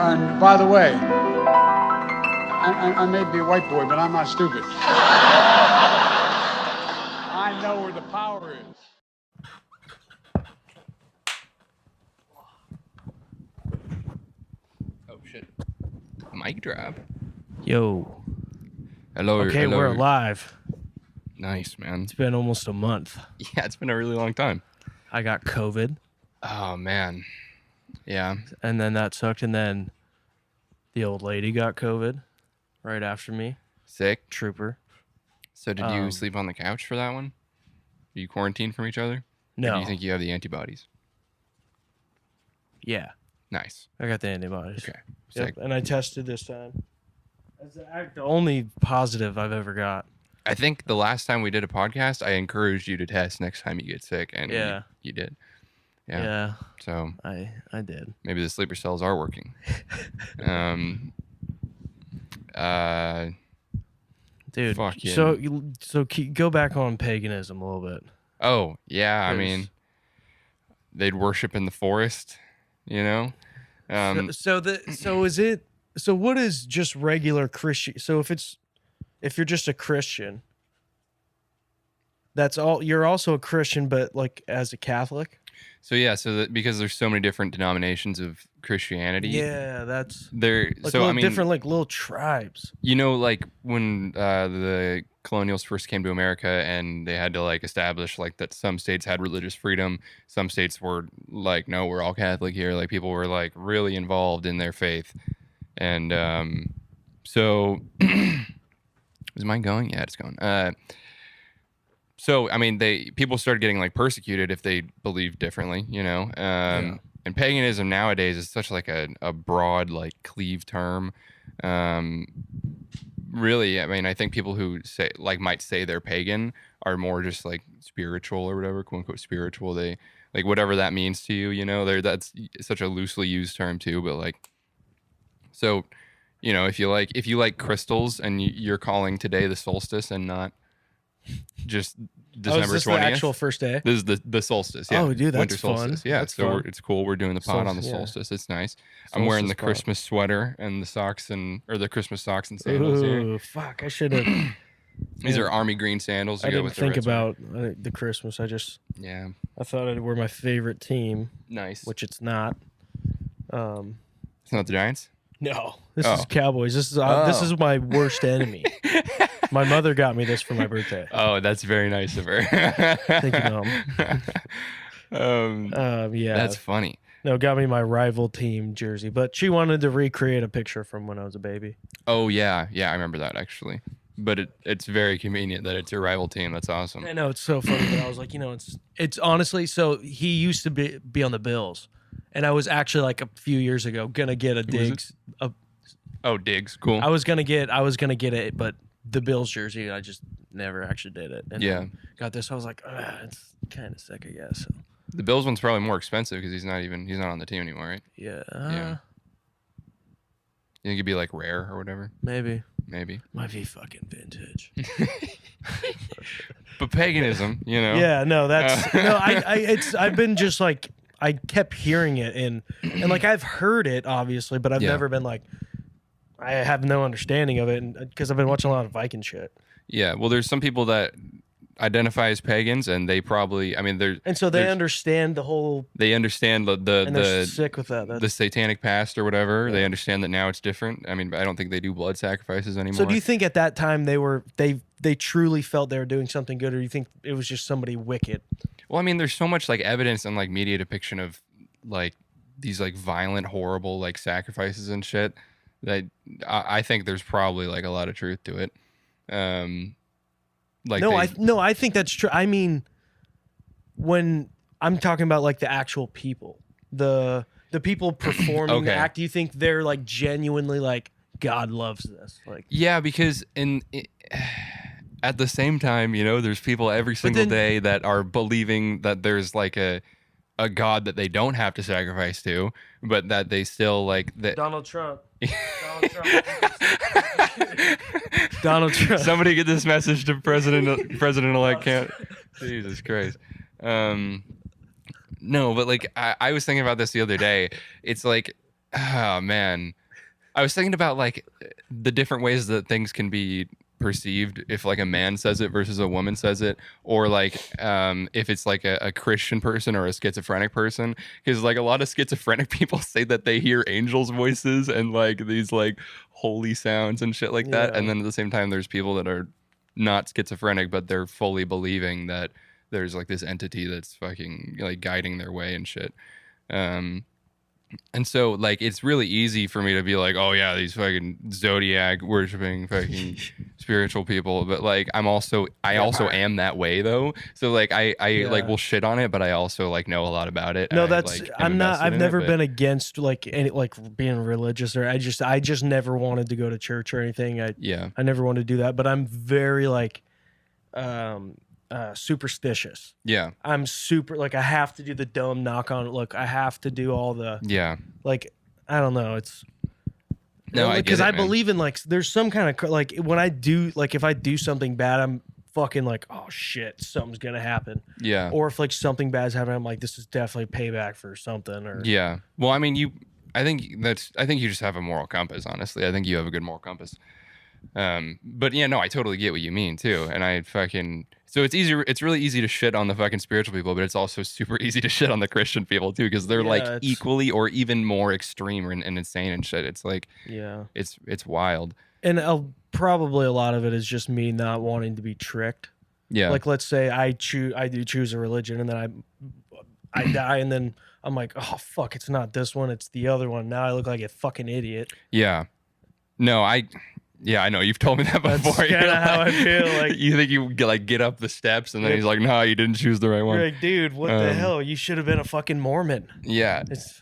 And by the way, I may be a white boy, but I'm not stupid. I know where the power is. Oh, shit. Mic drop. Yo. Hello. Okay, hello. we're live. Nice, man. It's been almost a month. Yeah, it's been a really long time. I got COVID, Oh, man. Yeah. and then that sucked, and then the old lady got COVID right after me. Sick. Trooper. So did you sleep on the couch for that one? Are you quarantined from each other? Or No. do you think you have the antibodies? Yeah, Nice. I got the antibodies. Okay. Yep, Sick. and I tested this time. That's the only positive I've ever got. I think the last time we did a podcast, I encouraged you to test next time you get sick, and Yeah. you did. Yeah. Yeah, So I did. maybe the sleeper cells are working. Dude, Fucking- so go back on paganism a little bit. Oh, yeah. I 'Cause- mean, they'd worship in the forest, you know? So what is just regular Christian? So if you're just a Christian, that's all. You're also a Christian, but like as a Catholic. So yeah, because there's so many different denominations of Christianity. Yeah, that's There. like So little I mean, different like little tribes. you know, like when the colonials first came to America and they had to like establish like that some states had religious freedom, some states were like, no, we're all Catholic here. Like people were like really involved in their faith, and so is mine going? Yeah, it's going. So I mean, people started getting like persecuted if they believed differently, you know. And paganism nowadays is such like a broad like cleave term. Really, I mean, I think people who might say they're pagan are more just like spiritual or whatever, quote unquote spiritual. They like whatever that means to you, you know. That's such a loosely used term too, but like, so, you know, if you like crystals and you're calling today the solstice and not just December 20th. Is this the actual first day? This is the solstice. Yeah. Oh, dude, that's winter solstice. fun. Yeah, That's so fun. it's cool. We're doing the pod on the Yeah. solstice. It's nice. I'm wearing the Solstice pod. Christmas sweater and the socks or the Christmas socks and sandals here. Ooh, fuck! I should have. These are army green sandals. To I go didn't with the think red sweater. about the Christmas. Yeah, I thought it were my favorite team, nice. which it's not. It's not the Giants. No, this Oh. is Cowboys. This is my worst enemy. My mother got me this for my birthday. Oh, that's very nice of her. Thank you, Mom. Yeah. That's funny. No, got me my rival team jersey, but she wanted to recreate a picture from when I was a baby. Oh yeah, I remember that actually. But it's very convenient that it's your rival team. That's awesome. I know it's so funny, but I was like, it's honestly. So he used to be on the Bills, and I was actually like a few years ago gonna get a Diggs. Oh, Diggs, cool. I was gonna get it, but the Bills jersey, I just never actually did it. And Yeah. then got this. I was like, it's kind of sick, I guess. So, The Bills one's probably more expensive because he's not on the team anymore, right? yeah. Yeah. You think it'd be like rare or whatever? Maybe Maybe. might be fucking vintage. But paganism, you know. Yeah, no, that's no. I've been just like I kept hearing it and like I've heard it obviously, but I've Yeah. never been like I have no understanding of it because I've been watching a lot of Viking shit. Yeah. Well, there's some people that identify as pagans, and they probably, I mean, And so they there's- understand the whole they understand and they're the sick with that. the satanic past or whatever. They understand that now it's different. I mean, I don't think they do blood sacrifices anymore. So do you think at that time they truly felt they were doing something good, or do you think it was just somebody wicked? Well, I mean, there's so much like evidence and like media depiction of like these like violent, horrible like sacrifices and shit that I think there's probably like a lot of truth to it. Like I think that's true. I mean, when I'm talking about like the actual people, the people performing the Okay. act, do you think they're like genuinely like God loves this? Like, yeah, because at the same time, you know, there's people every single then- day that are believing that there's like a God that they don't have to sacrifice to, but that they still like that. Donald Trump. Donald Trump. Somebody get this message to President-elect Cam. Jesus Christ. No, but like I was thinking about this the other day. It's like Oh man, I was thinking about like the different ways that things can be perceived if like a man says it versus a woman says it, or like if it's like a Christian person or a schizophrenic person, because like a lot of schizophrenic people say that they hear angels' voices and like these like holy sounds and shit like that, Yeah. and then at the same time there's people that are not schizophrenic but they're fully believing that there's like this entity that's fucking like guiding their way and shit. Um, and so, like, it's really easy for me to be like, oh, yeah, these fucking zodiac worshiping fucking spiritual people. But, like, I also am that way, though. So, like, I like, will shit on it, but I also, like, know a lot about it. No, and I, that's like, am I'm not. invested I've in it, never but- been against like any like being religious or I just never wanted to go to church or anything. Yeah. I never wanted to do that. But I'm very like superstitious. Yeah. I'm super like I have to do the dumb knock on. Look, I have to do all the Yeah. like I don't know. It's No, I get because it, I man. believe in like there's some kind of like when I do like if I do something bad, I'm fucking like oh shit, something's gonna happen. Yeah. Or if like something bad's happening, I'm like this is definitely payback for something. Or Yeah. Well, I mean, I think you just have a moral compass, honestly. I think you have a good moral compass. But yeah, no, I totally get what you mean too. And so it's really easy to shit on the fucking spiritual people, but it's also super easy to shit on the Christian people too, because they're Yeah, like it's- equally or even more extreme and insane and shit. It's like, yeah. it's wild. And probably a lot of it is just me not wanting to be tricked. Yeah. Like let's say I do choose a religion and then I die and then I'm like, oh fuck, it's not this one, it's the other one. Now I look like a fucking idiot. Yeah. No, I know. You've told me that That's before. You're kinda how I feel, like- you think you get up the steps and then Yeah. he's like, no, you didn't choose the right one. You're like, dude, what the Um, hell? You should have been a fucking Mormon. Yeah. It's,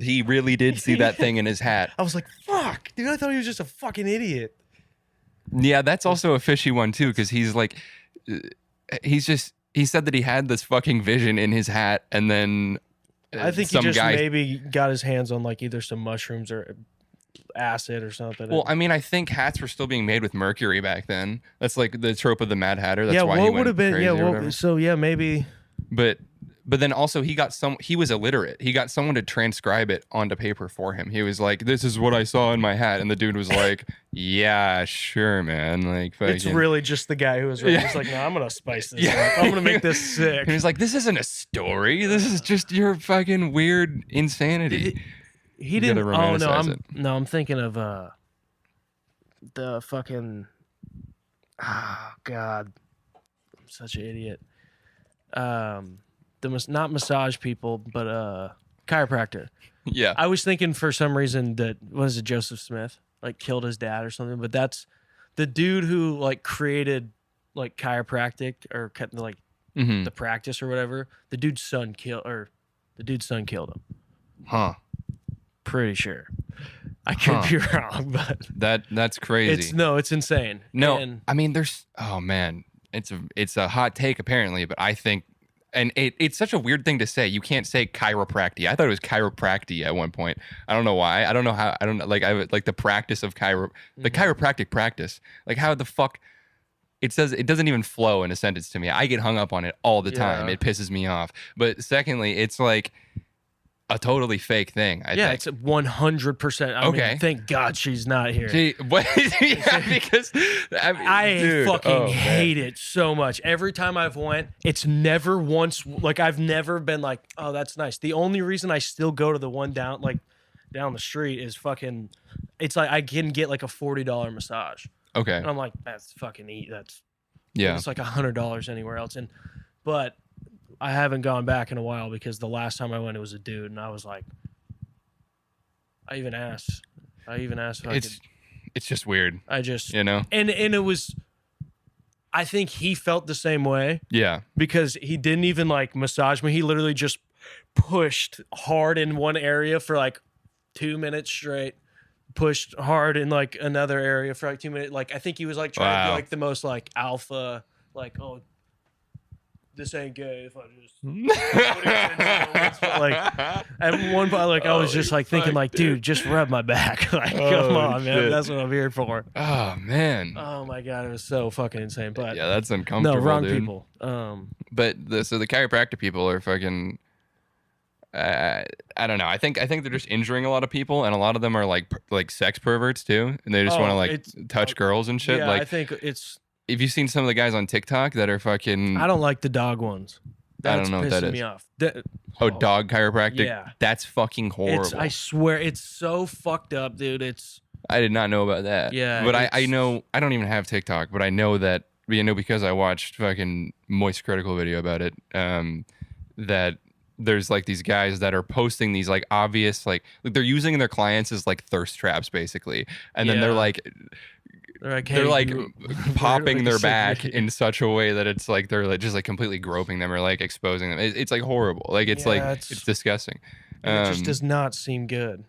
He really did see that thing in his hat. I was like, fuck, dude, I thought he was just a fucking idiot. Yeah, that's also a fishy one too, because he's like, he said that he had this fucking vision in his hat, and then I think he some just guy. maybe got his hands on like either some mushrooms or acid or something. Well, I mean, I think hats were still being made with mercury back then. That's like the trope of the Mad Hatter. That's yeah, why he what went would have been? crazy Yeah, or whatever. so yeah, maybe. But then also he was illiterate. He got someone to transcribe it onto paper for him. He was like, "This is what I saw in my hat," and the dude was like, "Yeah, sure, man." Like, It's fucking- really just the guy who was Yeah. just like, no, I'm gonna spice this Yeah. up. I'm gonna make this sick. He was like, "This isn't a story. This is just your fucking weird insanity." He You didn't. gotta Oh no, romanticize it. I'm thinking of the fucking. Oh God, I'm such an idiot. Not massage people, but chiropractor. Yeah. I was thinking for some reason that what is it, Joseph Smith like killed his dad or something, but that's the dude who like created like chiropractic or like Mm-hmm. the practice or whatever. The dude's son killed him. Huh. Pretty sure. I could Huh. be wrong, but That's crazy. it's insane. No, And I mean, oh man, it's a hot take apparently, but I think, and it's such a weird thing to say. You can't say chiropractic. I thought it was chiropractic at one point. I don't know why. I don't know how. I don't like. Like the practice of the chiropractic practice. Like how the fuck. It says it doesn't even flow in a sentence to me. I get hung up on it all the time. Yeah. It pisses me off. But secondly, it's like a totally fake thing. I yeah, think. it's 100%. I Okay. mean, thank God she's not here. Gee, what? Yeah, because I fucking man. hate it so much. Every time I've went, it's never once like I've never been like, oh, that's nice. The only reason I still go to the one down the street is fucking. It's like I can get like a $40 massage, Okay. and I'm like, that's fucking eat. That's Yeah. It's like $100 anywhere else, but I haven't gone back in a while because the last time I went, it was a dude, and I was like, I even asked if I could. It's just weird, I just you know? and it was. I think he felt the same way Yeah. because he didn't even like massage me. He literally just pushed hard in one area for like 2 minutes straight. Pushed hard in like another area for like 2 minutes. Like I think he was like trying to be Wow. like the most like alpha, like oh, this ain't gay if I just like at one point like I was just like thinking like dude just rub my back like come Oh, on man shit. that's what I'm here for. Oh man. Oh my god, it was so fucking insane. But Yeah, that's no, uncomfortable. wrong dude. people. But so the chiropractic people are fucking. I don't know. I think they're just injuring a lot of people, and a lot of them are like sex perverts too, and they just want to like touch girls and shit. Yeah, like I think it's. if you've seen some of the guys on TikTok that are fucking, I don't like the dog ones. That's I don't know what that pissing is. me off. Dog chiropractic. Yeah. That's fucking horrible. I swear, it's so fucked up, dude. I did not know about that. Yeah, but I know, I don't even have TikTok, but I know that, because I watched fucking Moist Critical video about it, that there's like these guys that are posting these like obvious, like they're using their clients as like thirst traps basically. And then they're like popping their back in such a way that it's like they're like just like completely groping them or like exposing them. It's like horrible. Like it's it's disgusting. It just does not seem good.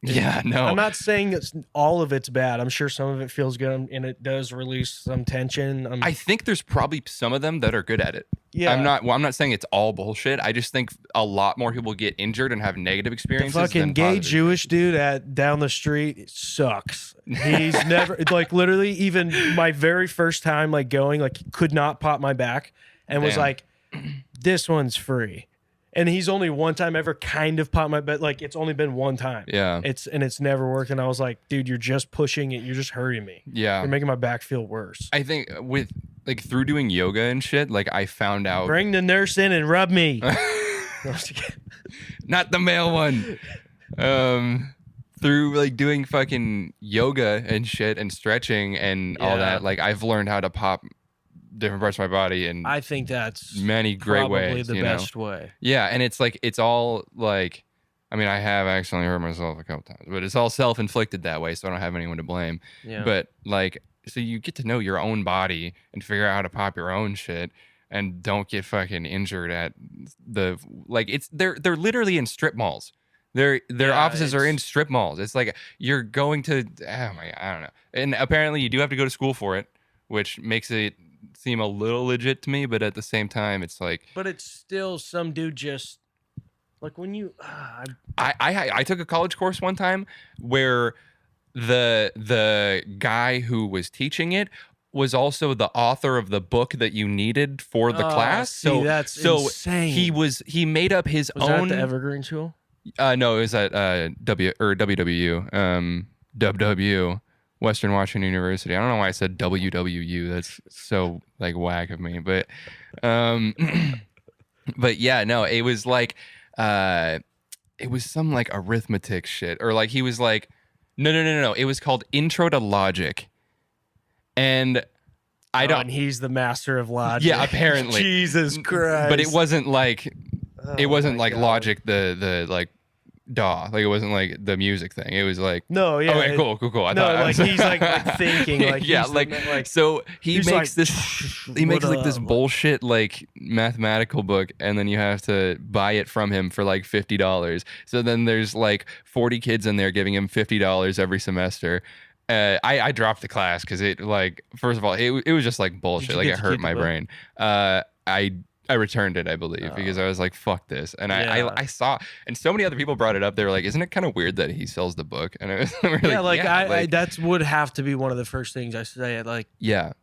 Yeah, no. I'm not saying that all of it's bad. I'm sure some of it feels good and it does release some tension. I think there's probably some of them that are good at it. Yeah. I'm not saying it's all bullshit. I just think a lot more people get injured and have negative experiences. The fucking than gay positive. Jewish dude down the street sucks. He's never like literally even my very first time like going like could not pop my back and was like, this one's free. And he's only one time ever kind of popped my back. Like it's only been one time. Yeah. It's never worked. And I was like, dude, you're just pushing it. You're just hurting me. Yeah. You're making my back feel worse. I think with like through doing yoga and shit, like I found out. Bring the nurse in and rub me. Not the male one. Through like doing fucking yoga and shit and stretching and all that, like I've learned how to pop different parts of my body and I think that's many great ways. Probably the best way. Yeah, and it's like it's all like, I mean, I have accidentally hurt myself a couple times, but it's all self-inflicted that way, so I don't have anyone to blame. Yeah. But like, so you get to know your own body and figure out how to pop your own shit, and don't get fucking injured at the like. It's they're literally in strip malls. Their offices are in strip malls. It's like you're going to I don't know. And apparently you do have to go to school for it, which makes it seem a little legit to me, but at the same time it's like, but it's still some dude just like when you I took a college course one time where the guy who was teaching it was also the author of the book that you needed for the class. See, that's insane. He made up his was own. That the Evergreen School? No, it was at WWU, Western Washington University. I don't know why I said WWU. That's so like whack of me. But but yeah, no, it was like it was some like arithmetic shit. Or like he was like, no. It was called Intro to Logic. And I don't and he's the master of logic. Yeah, apparently. Jesus Christ. But it wasn't like God. Logic the like DAW. Like it wasn't like the music thing. It was like no, yeah. Okay, cool. I thought like he's like thinking like yeah, he's like so he makes this this bullshit like mathematical book, and then you have to buy it from him for like $50. So then there's like 40 kids in there giving him $50 every semester. I dropped the class because it like first of all it was just like bullshit. Like it hurt my brain. I returned it, I believe, because I was like, fuck this. And I saw, and so many other people brought it up. They were like, isn't it kind of weird that he sells the book? And I was really, I that would have to be one of the first things I say. Like, yeah.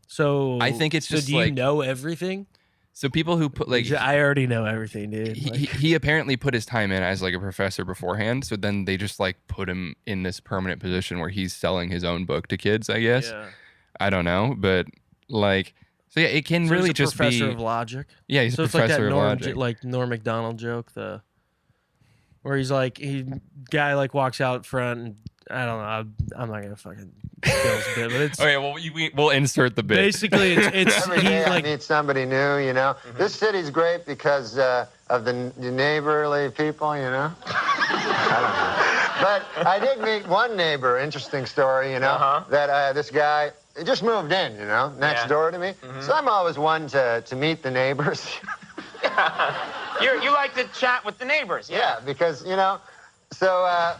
So I think it's just do you know everything? So people who put like, I already know everything, dude. He apparently put his time in as like a professor beforehand. So then they just like put him in this permanent position where he's selling his own book to kids, I guess. Yeah. I don't know, but like, so yeah, it can really just be professor of logic. Yeah, he's a professor of logic. Like Norm Macdonald joke, where he's like guy like walks out front and I don't know. I'm not gonna fucking kill this bit, but it's okay. Well, we'll insert the bit. Basically, it's every day I meet somebody new. You know, this city's great because of the neighborly people. You know, I don't know. But I did meet one neighbor. Interesting story. You know, that this guy. He just moved in, you know, next door to me. So I'm always one to meet the neighbors. You like to chat with the neighbors, yeah, because, you know, so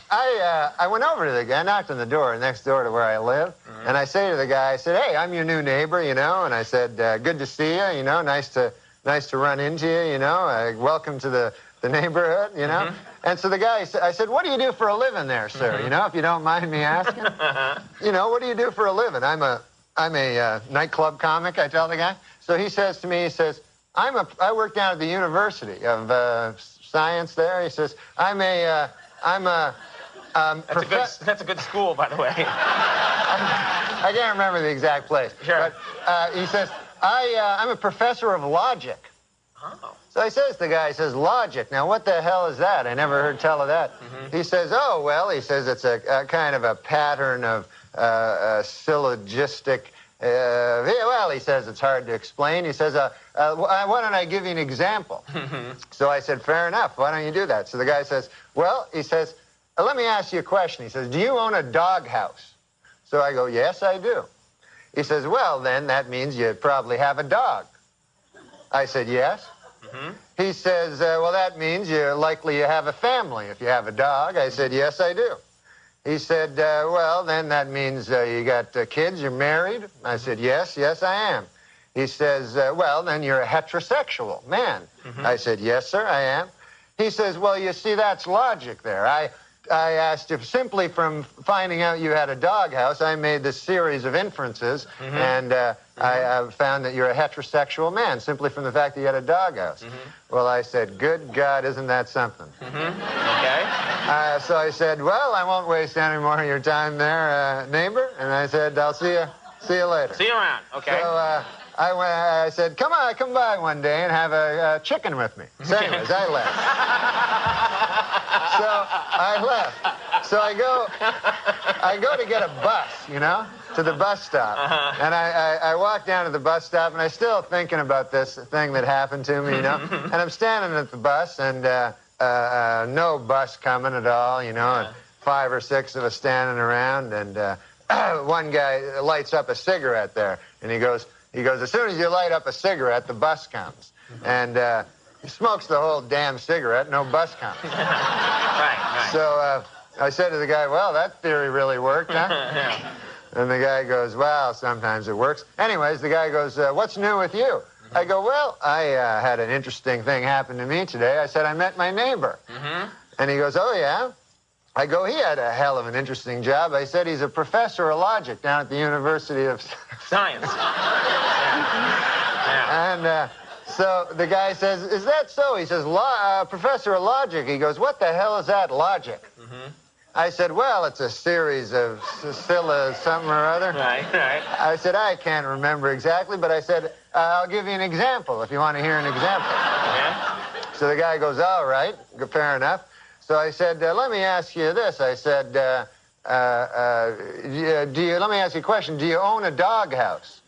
I went over to the guy, knocked on the door next door to where I live, and I say to the guy, I said, hey, I'm your new neighbor, you know, and I said, good to see you, you know, nice to run into you, you know, welcome to the neighborhood, you know. And so the guy, I said, what do you do for a living there, sir? You know, if you don't mind me asking. You know, what do you do for a living? I'm a nightclub comic, I tell the guy. So he says to me, he says, I work down at the University of science there? He says, I'm a That's a good school, by the way. I can't remember the exact place. Sure. But he says, I'm a professor of logic. Oh. So he says, the guy says, logic. Now, what the hell is that? I never heard tell of that. He says, oh, well, he says it's a kind of a pattern of syllogistic. Well, he says it's hard to explain. He says, why don't I give you an example? So I said, fair enough. Why don't you do that? So the guy says, well, he says, let me ask you a question. He says, do you own a doghouse? So I go, yes, I do. He says, well, then that means you probably have a dog. I said, yes. He says, well, that means you have a family if you have a dog. I said, yes, I do. He said, well, then that means you got kids, you're married. I said, yes, I am. He says, well, then you're a heterosexual man. I said, yes, sir, I am. He says, well, you see, that's logic there. I asked if simply from finding out you had a doghouse, I made this series of inferences, and I found that you're a heterosexual man simply from the fact that you had a doghouse. Well, I said, good God, isn't that something? Okay. So I said, well, I won't waste any more of your time there, neighbor. And I said, I'll see you later. See you around. Okay. So I said, come by one day and have a chicken with me. So anyways, I left. So I left. So I go to get a bus, to the bus stop. And I walk down to the bus stop, and I'm still thinking about this thing that happened to me, And I'm standing at the bus, and no bus coming at all, and 5 or 6 of us standing around, and one guy lights up a cigarette there, and he goes, as soon as you light up a cigarette, the bus comes. And he smokes the whole damn cigarette, no bus comes. Right. So I said to the guy, well, that theory really worked, huh? Yeah. And the guy goes, well, sometimes it works. Anyways, the guy goes, what's new with you? I go, well, I had an interesting thing happen to me today. I said, I met my neighbor. And he goes, oh, yeah? I go, he had a hell of an interesting job. I said, he's a professor of logic down at the University of Science. Yeah. And so the guy says, is that so? He says, professor of logic. He goes, what the hell is that, logic? I said, well, it's a series of something or other. Right. I said, I can't remember exactly, but I said, I'll give you an example if you want to hear an example. Yeah. So the guy goes, all right, fair enough. So I said, let me ask you this. I said, let me ask you a question. Do you own a doghouse?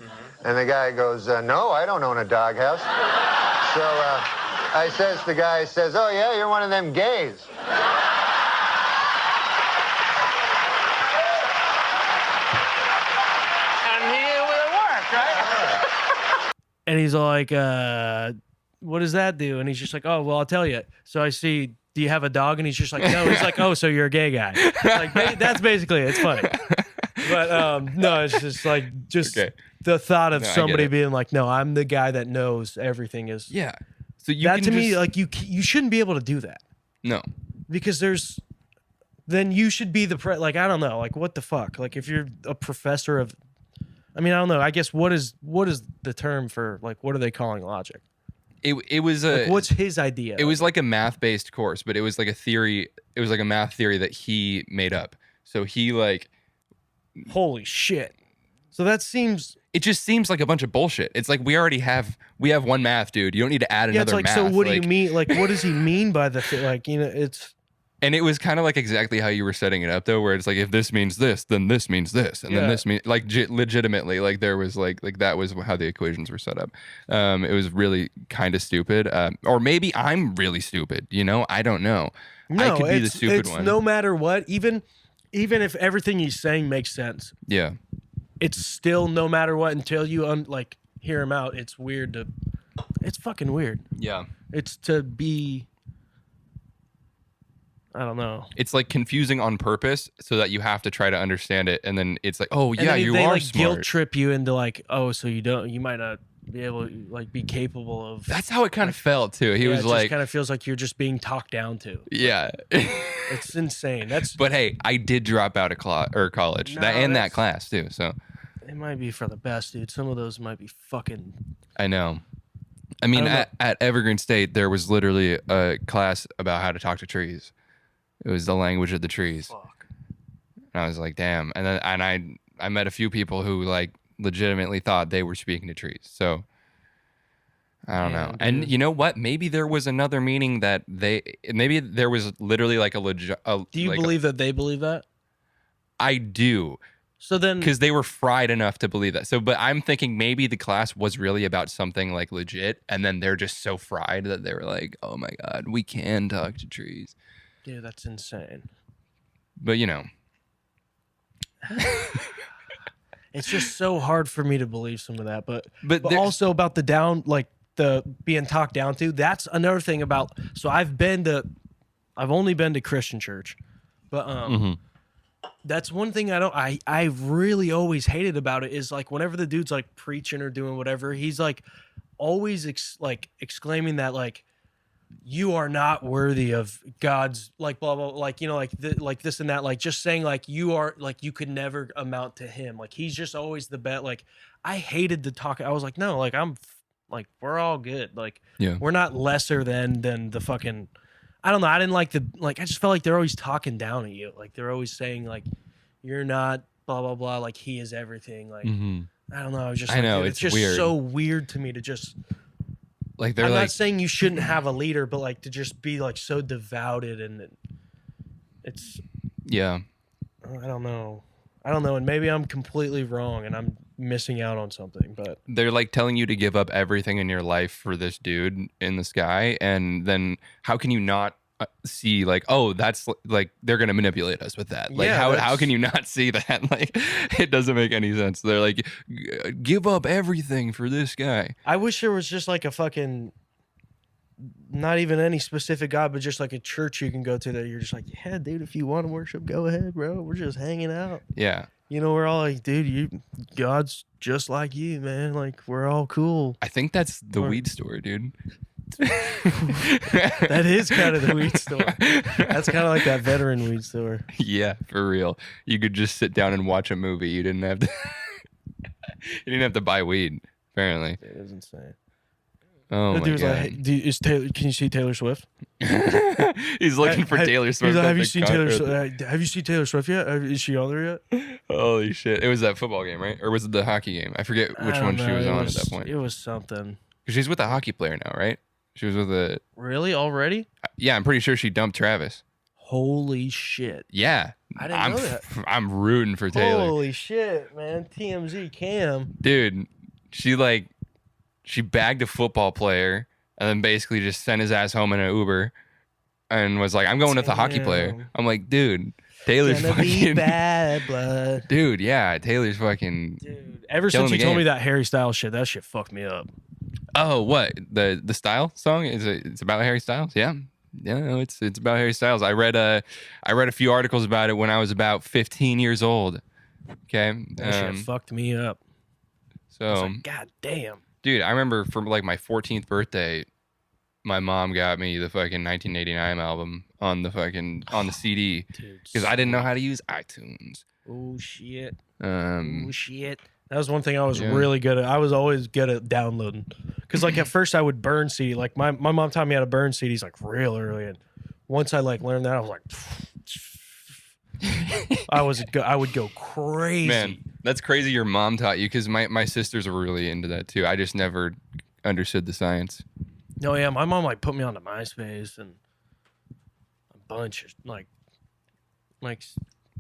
And the guy goes, no, I don't own a doghouse. So the guy says, oh, yeah, you're one of them gays. And it worked, right? And he's like, what does that do? And he's just like, oh, well, I'll tell you. So I see, do you have a dog? And he's just like, no. He's like, oh, so you're a gay guy. Like, that's basically it. It's funny. But no, it's just like, Okay. the thought of No, I get somebody it. being like, no, I'm the guy that knows everything is. Yeah. So you That can to me, just- like, you shouldn't be able to do that. no. Because then you should be like, I don't know, like, what the fuck? Like, if you're a professor of, I mean, I don't know. I guess what is the term for, like, what are they calling logic? It was a Like, what's his idea? it was like a math-based course, but it was like a theory. It was like a math theory that he made up. So he like Holy shit. So that seems. it just seems like a bunch of bullshit. It's like we have one math dude. You don't need to add Yeah, it's another like, math. so what do you Like, mean? Like, what does he mean by the thing? Like, it's. And it was kind of like exactly how you were setting it up, though, where it's like, if this means this, then this means this, and then Yeah. this means like legitimately, like there was like that was how the equations were set up. It was really kind of stupid, or maybe I'm really stupid. I don't know. No, I could be the it's stupid one. no matter what, even if everything he's saying makes sense, Yeah, it's still no matter what until you hear him out. It's weird to. It's fucking weird. yeah. It's to be. I don't know. It's like confusing on purpose so that you have to try to understand it, and then it's like, oh And yeah, then you they are like smart. guilt trip you into like, oh, so you might not be able to like be capable of. That's how it kind of felt too. He was it like, just kind of feels like you're just being talked down to. yeah. It's insane. That's But hey, I did drop out of college No, and that that's- class too. So it might be for the best, dude. Some of those might be fucking. I know. I mean, don't know. at Evergreen State, there was literally a class about how to talk to trees. It was the language of the trees. Fuck. And I was like, damn. And then I met a few people who like legitimately thought they were speaking to trees. So I don't know. Damn, And dude. you know what? Maybe there was another meaning that maybe there was literally like a legit. Do you believe that they believe that? I do. So then, Because they were fried enough to believe that. So, but I'm thinking maybe the class was really about something like legit, and then they're just so fried that they were like, "Oh my god, we can talk to trees." dude, that's insane. But you know, It's just so hard for me to believe some of that. But but there's- also about the down, like the being talked down to. That's another thing about. So I've only been to Christian church, but Mhm. that's one thing I really always hated about it is like whenever the dude's like preaching or doing whatever, he's like always exclaiming that like you are not worthy of God's like blah blah, like, you know, like like this and that, like just saying like you are, like you could never amount to him, like he's just always the bet. Like I hated the talk. I was like, no, like like we're all good, like Yeah. we're not lesser than the fucking, I don't know. I didn't like I just felt like they're always talking down at you. Like they're always saying like you're not blah blah blah, like he is everything. Like Mhm. I don't know. I was just I like, know, dude, it's just weird. so weird to me to just. like they're I'm like, not saying you shouldn't have a leader, but like to just be like so devoted and it's, yeah, I don't know. And maybe I'm completely wrong and I'm missing out on something, but they're like telling you to give up everything in your life for this dude in the sky, and then how can you not see like, oh, that's like they're gonna manipulate us with that? Like Yeah, how that's- can you not see that? Like it doesn't make any sense. They're like, give up everything for this guy. I wish there was just like a fucking, not even any specific God, but just like a church you can go to that you're just like, yeah, dude, if you want to worship, go ahead, bro. We're just hanging out. Yeah. You know, we're all like, dude, God's just like you, man. Like, we're all cool. I think that's the Or- weed store, dude. That is kind of the weed store. That's kind of like that veteran weed store. Yeah, for real. You could just sit down and watch a movie. You didn't have to. You didn't have to buy weed. Apparently. It is insane. Oh The my dude was god. like, hey, can you see Taylor Swift? He's looking for Taylor Swift. He's like, at have you the seen concert. Taylor? Have you seen Taylor Swift yet? Is she on there yet? Holy shit! It was that football game, right? Or was it the hockey game? I forget which I don't one she know. was It on at that point. It was something. 'Cause she's with a hockey player now, right? She was with a. Really? Already? Yeah, I'm pretty sure she dumped Travis. Holy shit. Yeah, I didn't I'm know that. I'm rooting for Taylor, Holy shit, man. TMZ Cam. dude. She bagged a football player and then basically just sent his ass home in an Uber, and was like, "I'm going with the hockey player." Damn. I'm like, dude, Taylor's Gonna be fucking. bad blood. Dude, yeah, Taylor's fucking. Dude, ever Killing since you the told me game. that Harry Styles shit, that shit fucked me up. Oh, what the style song is? It's about Harry Styles. Yeah, no, it's about Harry Styles. I read a few articles about it when I was about 15 years old. Okay, That shit fucked me up. I was so like, God damn. dude, I remember for like my 14th birthday, my mom got me the fucking 1989 album on the CD Dude. because I didn't know how to use iTunes. Oh shit. Um, Oh shit. That was one thing I was Yeah. really good at. I was always good at downloading. Cause like at first I would burn CD. Like my mom taught me how to burn CDs like real early. And once I like learned that, I was like, I would go crazy. man, that's crazy. Your mom taught you because my sisters were really into that too. I just never understood the science. No, yeah, my mom like put me onto MySpace and a bunch of like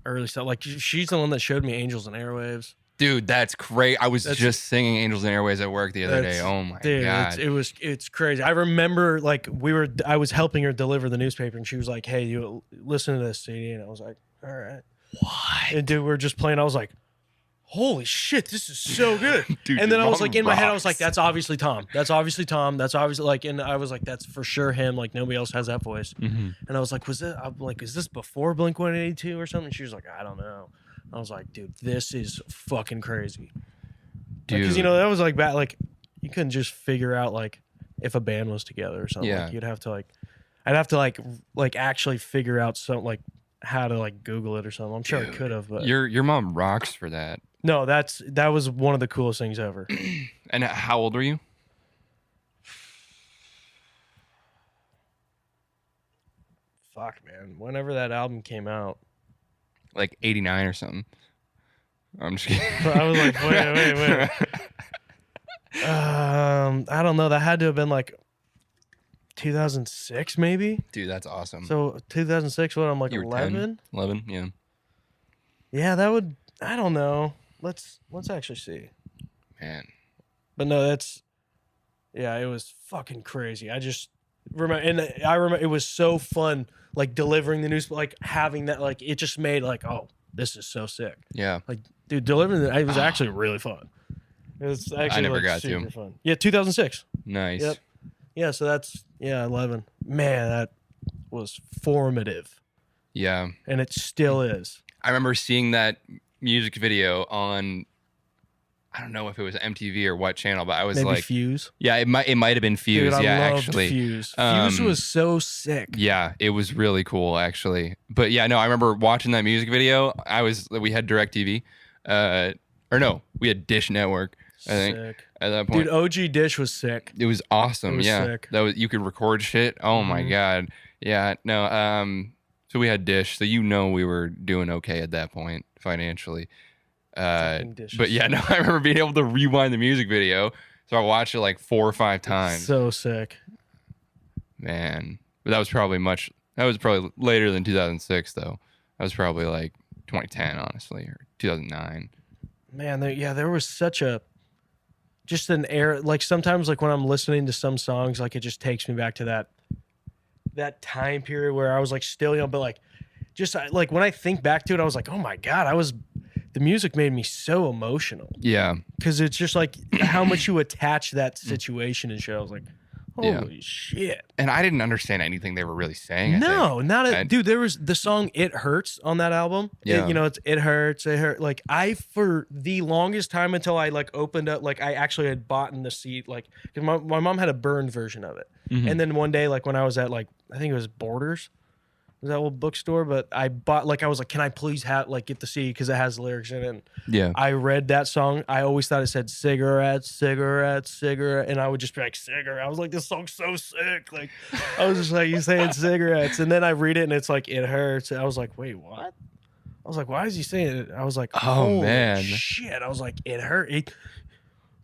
early stuff. Like she's the one that showed me Angels and Airwaves. Dude, that's great. I was That's- just singing Angels and Airways at work the other day. That's- Oh my Dude, god. it's crazy. I remember like I was helping her deliver the newspaper and she was like, "Hey, you listen to this CD," and I was like, "All right." What? And dude, we're just playing. I was like, "Holy shit, this is so good!" Dude, and then your I was mom like, in my head, I was like, rocks. "That's obviously Tom. That's obviously Tom. That's obviously like," and I was like, "That's for sure him. Like nobody else has that voice." Mhm. And I was like, I'm like, "Is this before Blink-182 or something?" She was like, "I don't know." I was like, "Dude, this is fucking crazy." Dude. Because you know that was like bad. Like you couldn't just figure out like if a band was together or something. Yeah. Like, you'd have to I'd have to like actually figure out something like how to like Google it or something. I'm sure I Dude, could have, but your mom rocks for that. no, that was one of the coolest things ever. And how old were you? fuck, man. Whenever that album came out, Like 89 or something. I'm just kidding. I was like, wait. I don't know. That had to have been like 2006, maybe. Dude, that's awesome. So 2006, what? I'm like You were 11. 11, yeah. Yeah, that would. I don't know. Let's actually see. Man. But no, that's. Yeah, it was fucking crazy. I just remember, and I remember it was so fun, like delivering the news, like having that, like it just made like, oh, this is so sick. Yeah. Like, dude, delivering it was actually really fun. It was actually never like, got super to. fun. Yeah, 2006. Nice. Yep. Yeah, so that's 11. Man, that was formative, Yeah. and it still is. I remember seeing that music video on, I don't know if it was MTV or what channel, but I was Maybe like, Fuse. yeah, it might have been Fuse. Dude, Yeah, I loved actually. Fuse. Fuse Um, was so sick. Yeah, it was really cool actually. But yeah, no, I remember watching that music video. We had DirecTV. Or no, we had Dish Network, I think. Sick. At that point. Dude, OG Dish was sick. It was awesome. It was Yeah. sick. That was, you could record shit. Oh my Mhm. god. Yeah, no, so we had Dish, so we were doing okay at that point financially. Fucking Dish But is yeah, sick. no, I remember being able to rewind the music video. So I watched it like 4 or 5 times. So sick. Man. But that was probably later than 2006 though. That was probably like 2010 honestly, or 2009. Man, there was such a just an air, like sometimes like when I'm listening to some songs, like it just takes me back to that time period where I was like still young, but like just like when I think back to it, I was like, oh my god, the music made me so emotional Yeah. because it's just like how much you attach that situation and shit. I was like, Yeah. holy shit. And I didn't understand anything they were really saying. I No, think. not I- a dude. There was the song "It Hurts" on that album. Yeah. It hurts. It hurt. Like for the longest time until I like opened up, like I actually had bought in the seat, like because my mom had a burned version of it, Mhm. and then one day, like when I was at like I think it was Borders, was that old bookstore, but I bought like I was like, can I please have like get the CD because it has lyrics in it. And Yeah. I read that song. I always thought it said cigarettes, cigarettes, cigarette, and I would just be like cigarette. I was like, this song's so sick. Like I was just like, you saying cigarettes, and then I read it and it's like it hurts. And I was like, wait, what? I was like, why is he saying it? I was like, Oh, holy man. shit! I was like, it hurt.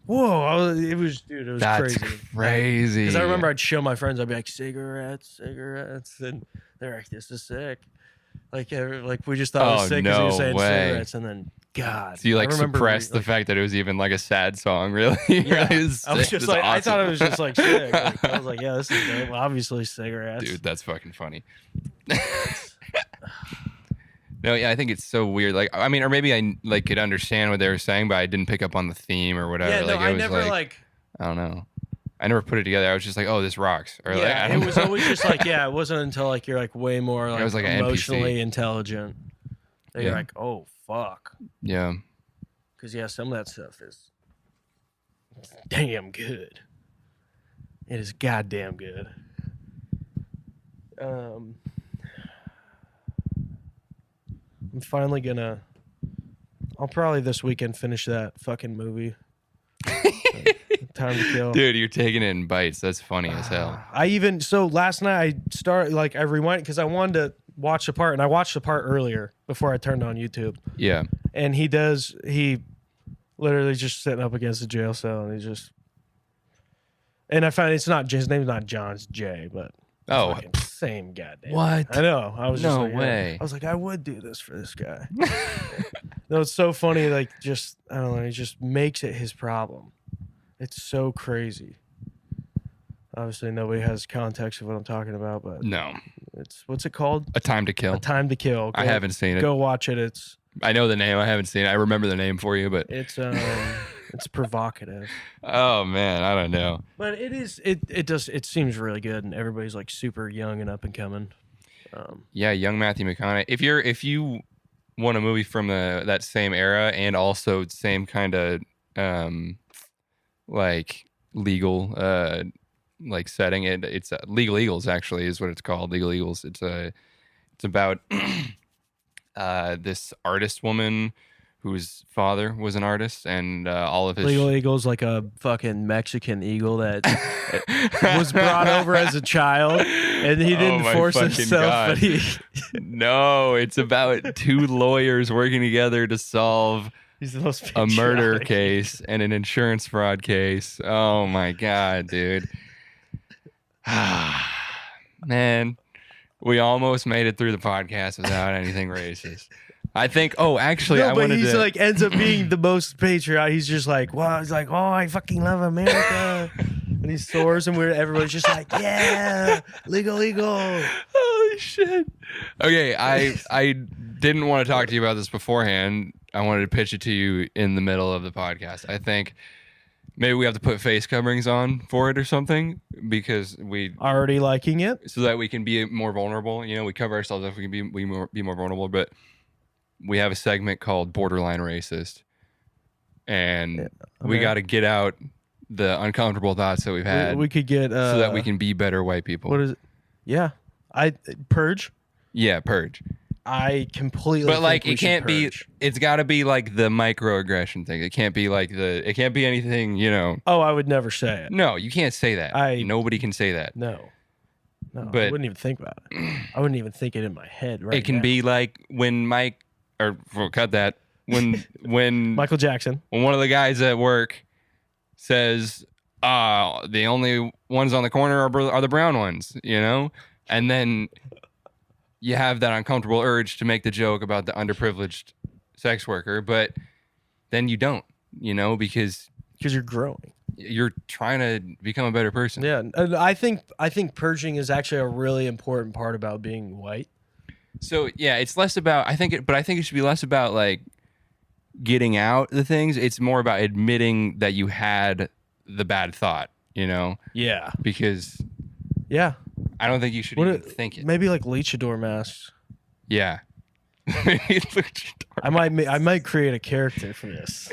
Whoa! It was That's crazy. crazy. Because I remember I'd show my friends, I'd be like, cigarettes, and they're like, this is sick. Like we just thought it was Oh, sick because he was no saying way. cigarettes, and then God, So you I like remember suppressed the like, fact that it was even like a sad song, really? Yeah. Really? It's I was sick. just It's like, I thought it awesome. was just like sick. Like, I was like, yeah, this is dope. Obviously, cigarettes. Dude, that's fucking funny. No, yeah, I think it's so weird. Like, I mean, or maybe I like could understand what they were saying, but I didn't pick up on the theme or whatever. yeah, no, like, it I was never like. I don't know. I never put it together. I was just like, oh, this rocks. Or like, I Yeah, don't it was know. always just like, yeah, it wasn't until like you're like way more like, was like an NPC. emotionally intelligent that you're Yeah. like, oh fuck, Yeah. because yeah, some of that stuff is damn good. It is goddamn good. I'm finally gonna. I'll probably this weekend finish that fucking movie. Time to Kill. Dude, you're taking it in bites. That's funny as hell. So last night I started like I rewind because I wanted to watch the part and I watched the part earlier before I turned on YouTube. Yeah. And he literally just sitting up against the jail cell and I found his name's not John, it's Jay, but Oh, fucking same goddamn. what? I know. I was just No like, yeah. way. I was like, I would do this for this guy. No, it's so funny. Like, just I don't know. He just makes it his problem. It's so crazy. Obviously, nobody has context of what I'm talking about, but No. it's what's it called? A Time to Kill. A Time to Kill. I haven't seen it. Go watch it. It's I know the name. I haven't seen it. I remember the name for you, but it's provocative. oh man, I don't know. But it seems really good, and everybody's like super young and up and coming. Yeah, young Matthew McConaughey. If you want a movie from that same era and also same kind of like legal like setting, it's Legal Eagles actually is what it's called. Legal Eagles. It's about this artist woman whose father was an artist, and all of his Legal Eagle's like a fucking Mexican eagle that was brought over as a child, and he didn't my force fucking himself, God. but he No, it's about two lawyers working together to solve he's the most a murder patriotic. case and an insurance fraud case. Oh my God, dude. Man, we almost made it through the podcast without anything racist. I think, actually, No, I but wanted he's to. like ends up being the most patriotic. He's just like, wow. He's like, oh, I fucking love America. And he soars, and everybody's just like, yeah, Legal Eagle. Holy shit. Okay, I didn't want to talk to you about this beforehand. I wanted to pitch it to you in the middle of the podcast. I think maybe we have to put face coverings on for it or something, because Already liking it. so that we can be more vulnerable. You know, we cover ourselves up, we can be more vulnerable. But we have a segment called Borderline Racist, and we okay. got to get out the uncomfortable thoughts that we've had, We could get so that we can be better white people. What is it? Yeah, Purge. Yeah, purge. I completely. But like, think we it can't should be. purge. It's got to be like the microaggression thing. It can't be like it can't be anything. You know. Oh, I would never say it. No, you can't say that. Nobody can say that. No, I But- wouldn't even think about it. I wouldn't even think it in my head. Right. It can now. be like when Mike, or well, cut that. When Michael Jackson. when one of the guys at work says, the only ones on the corner are the brown ones, you know? And then you have that uncomfortable urge to make the joke about the underprivileged sex worker, but then you don't, you know, because You're growing. you're trying to become a better person. Yeah, and I think purging is actually a really important part about being white. So yeah, it's less about, but I think it should be less about like getting out the things. It's more about admitting that you had the bad thought, you know, Yeah. because Yeah. I don't think you should even think it. Maybe like luchador masks. Yeah. I might create a character for this.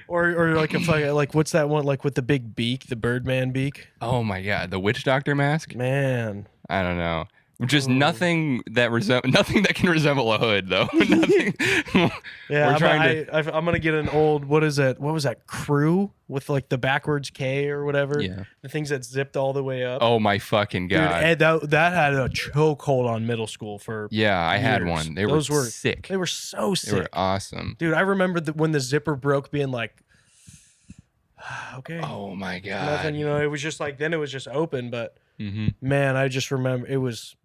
or like a fucking, like what's that one, like with the big beak, the Birdman beak? Oh my God, the witch doctor mask. Man. I don't know. Just nothing that nothing that can resemble a hood though. Nothing. Yeah, We're trying I'm gonna get an old, what is it? What was that? Crew with like the backwards K or whatever. Yeah. The things that zipped all the way up. Oh my fucking Dude, God. Ed, that had a chokehold on middle school for. Yeah, I had years. one. They Those were sick. They were so sick. They were awesome. Dude, I remember when the zipper broke, being like, okay, Oh my God. nothing. You know, it was just like, then it was just open. But Mm-hmm. man, I just remember it was.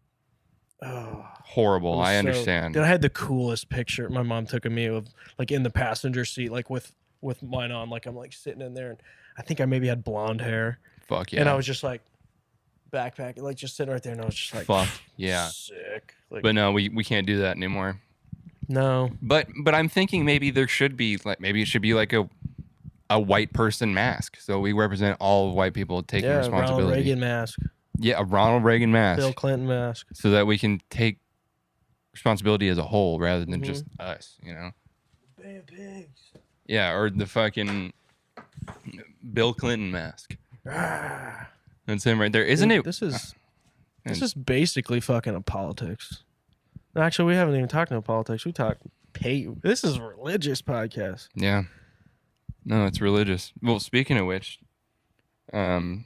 Oh, Horrible. it was I so- understand. Dude, I had the coolest picture my mom took of me, of like in the passenger seat, like with mine on, like I'm like sitting in there, and I think I maybe had blonde hair, Fuck yeah. and I was just like backpacking, like just sitting right there, and I was just like, Fuck yeah. sick. Like, But no, we can't do that anymore. no, But I'm thinking maybe there should be maybe it should be like a white person mask, so we represent all white people taking yeah, Ronald responsibility. Reagan mask, Yeah, a Ronald Reagan mask, Bill Clinton mask. so that we can take responsibility as a whole rather than just us, you know? Bay of Pigs. Yeah, or the fucking Bill Clinton mask. Ah. That's him right there, isn't Dude, it? This is and- basically fucking a politics. Actually, we haven't even talked about politics. We talked This is a religious podcast. Yeah. No, it's religious. Well, speaking of which, you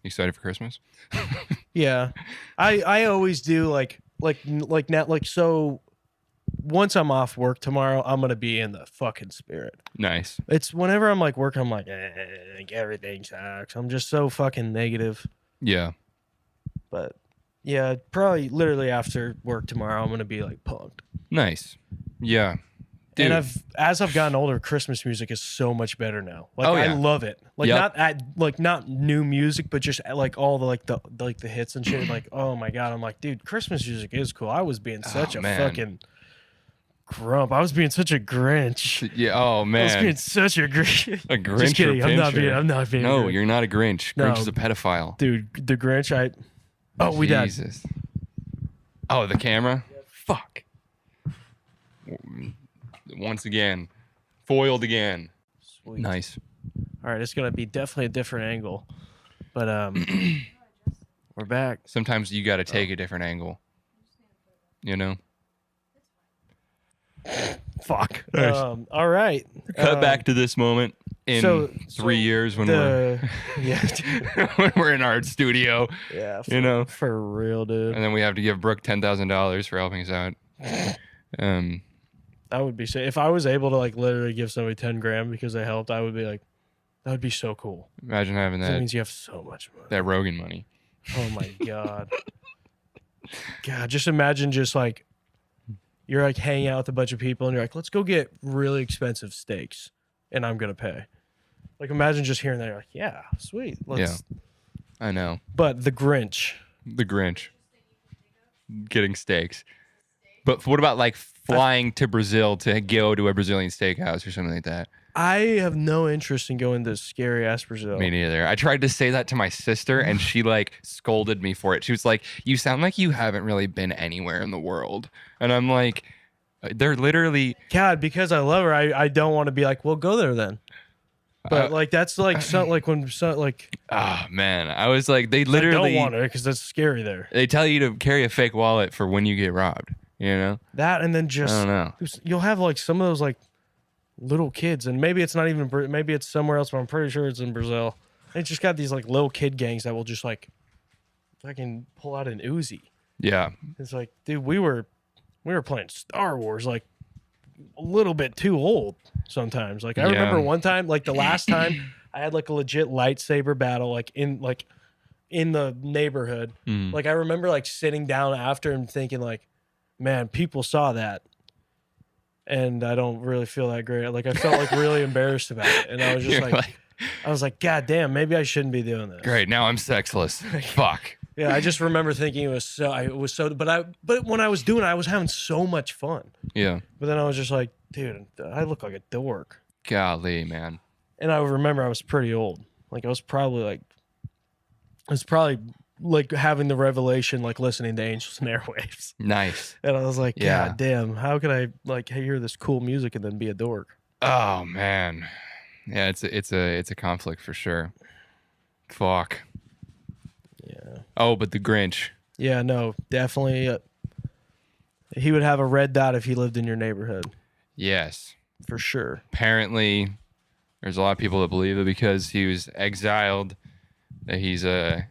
excited for Christmas? Yeah, I always do like now, like, so once I'm off work tomorrow, I'm gonna be in the fucking spirit. Nice. It's whenever I'm like working, I'm like everything sucks. I'm just so fucking negative. Yeah. But yeah, probably literally after work tomorrow, I'm gonna be like punked. Nice. Yeah. Dude. And as I've gotten older, Christmas music is so much better now. Like, Oh, I yeah. love it. Like, Yep. not new music, but just like all the hits and shit. Like, oh my God, I'm like, dude, Christmas music is cool. I was being such a man. fucking grump. I was being such a Grinch. Yeah. Oh I was man. being such a Grinch. A Grinch Just kidding. or I'm not Pincher? being. No, a Grinch. you're not a Grinch. No. Grinch is a pedophile. Dude, the Grinch. We died. Jesus. Oh, the camera? Fuck. Once again. Foiled again. Sweet. Nice. All right, it's gonna be definitely a different angle, but we're back. Sometimes you got to take a different angle. You know? Fuck. Nice. All right. Cut back to this moment in so 3 years when yeah, when we're in our studio, yeah, you know, for real, dude. and then we have to give Brooke $10,000 for helping us out. That would be sick. If I was able to like literally give somebody 10 grand because they helped, I would be like, that would be so cool. Imagine having That that means you have so much money. that Rogan money. Oh my god. God, just imagine just like you're like hanging out with a bunch of people and you're like, let's go get really expensive steaks and I'm gonna pay. Like imagine just hearing that, you're like, yeah, sweet. Let's I know. But the Grinch. The Grinch getting steaks. But what about like flying to Brazil to go to a Brazilian steakhouse or something like that? I have no interest in going to scary ass Brazil. Me neither. I tried to say that to my sister and she like scolded me for it. She was like, "You sound like you haven't really been anywhere in the world." And I'm like, they're literally God, because I love her, I don't want to be like, well, go there then. But like that's like so like when so like oh man. I was like, they I literally don't want to because that's scary there. they tell you to carry a fake wallet for when you get robbed, you know? That and then just I don't know. you'll have like some of those like little kids, and maybe it's not even maybe it's somewhere else, but I'm pretty sure it's in Brazil. They just got these like little kid gangs that will just like fucking pull out an Uzi. Yeah. It's like, dude, we were playing Star Wars like a little bit too old sometimes. Like I remember one time, like the last time I had like a legit lightsaber battle like in the neighborhood. Like I remember like sitting down after and thinking like, man, people saw that. And I don't really feel that great. Like I felt like really embarrassed about it. And I was just I was like, God damn, maybe I shouldn't be doing this. Great. Now I'm sexless. Fuck. Yeah, I just remember thinking it was so but when I was doing it, I was having so much fun. Yeah. But then I was just like, dude, I look like a dork. Golly, man. And I remember I was pretty old. Like I was probably like having the revelation, like listening to Angels and Airwaves. Nice. And I was like, Yeah. God damn, how could I like hear this cool music and then be a dork? Oh man. Yeah, it's a conflict for sure. Fuck. Yeah. Oh, but the Grinch. Yeah, no, definitely. He would have a red dot if he lived in your neighborhood, Yes. for sure. Apparently, there's a lot of people that believe it because he was exiled. That he's a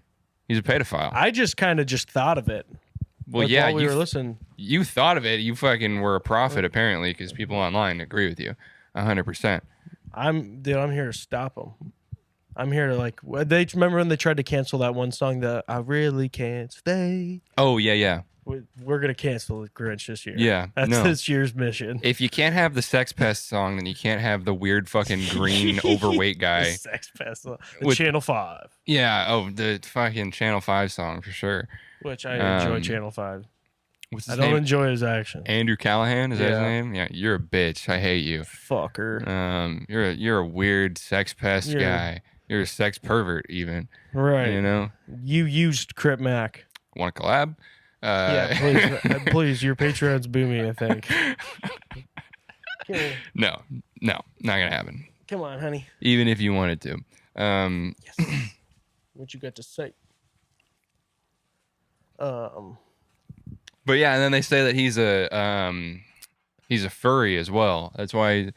pedophile. I just kind of just thought of it. Well, like, yeah, while we were listening. you thought of it. You fucking were a prophet apparently because people online agree with you, 100%. I'm here to stop him. I'm here to like. They remember when they tried to cancel that one song that I really can't stay. Oh yeah, yeah, We're gonna cancel the Grinch this year. yeah. That's No. this year's mission. If you can't have the Sex Pest song, then you can't have the weird fucking green overweight guy. Sex Festival, With- Channel 5, Yeah. Oh, the fucking Channel 5 song for sure. which I enjoy. Um, Channel 5. What's I his don't name? enjoy his action. Andrew Callahan. Is that his Yeah. name? Yeah. You're a bitch. I hate you. Fucker. You're a weird sex pest You're- guy. You're a sex pervert even. Right. You know. You used Crip Mac. Want to collab? Yeah, please, please. Your Patreon's booming, I think. No, not gonna happen. Come on, honey. Even if you wanted to. Yes. What you got to say? But yeah, and then they say that he's a furry as well. That's why.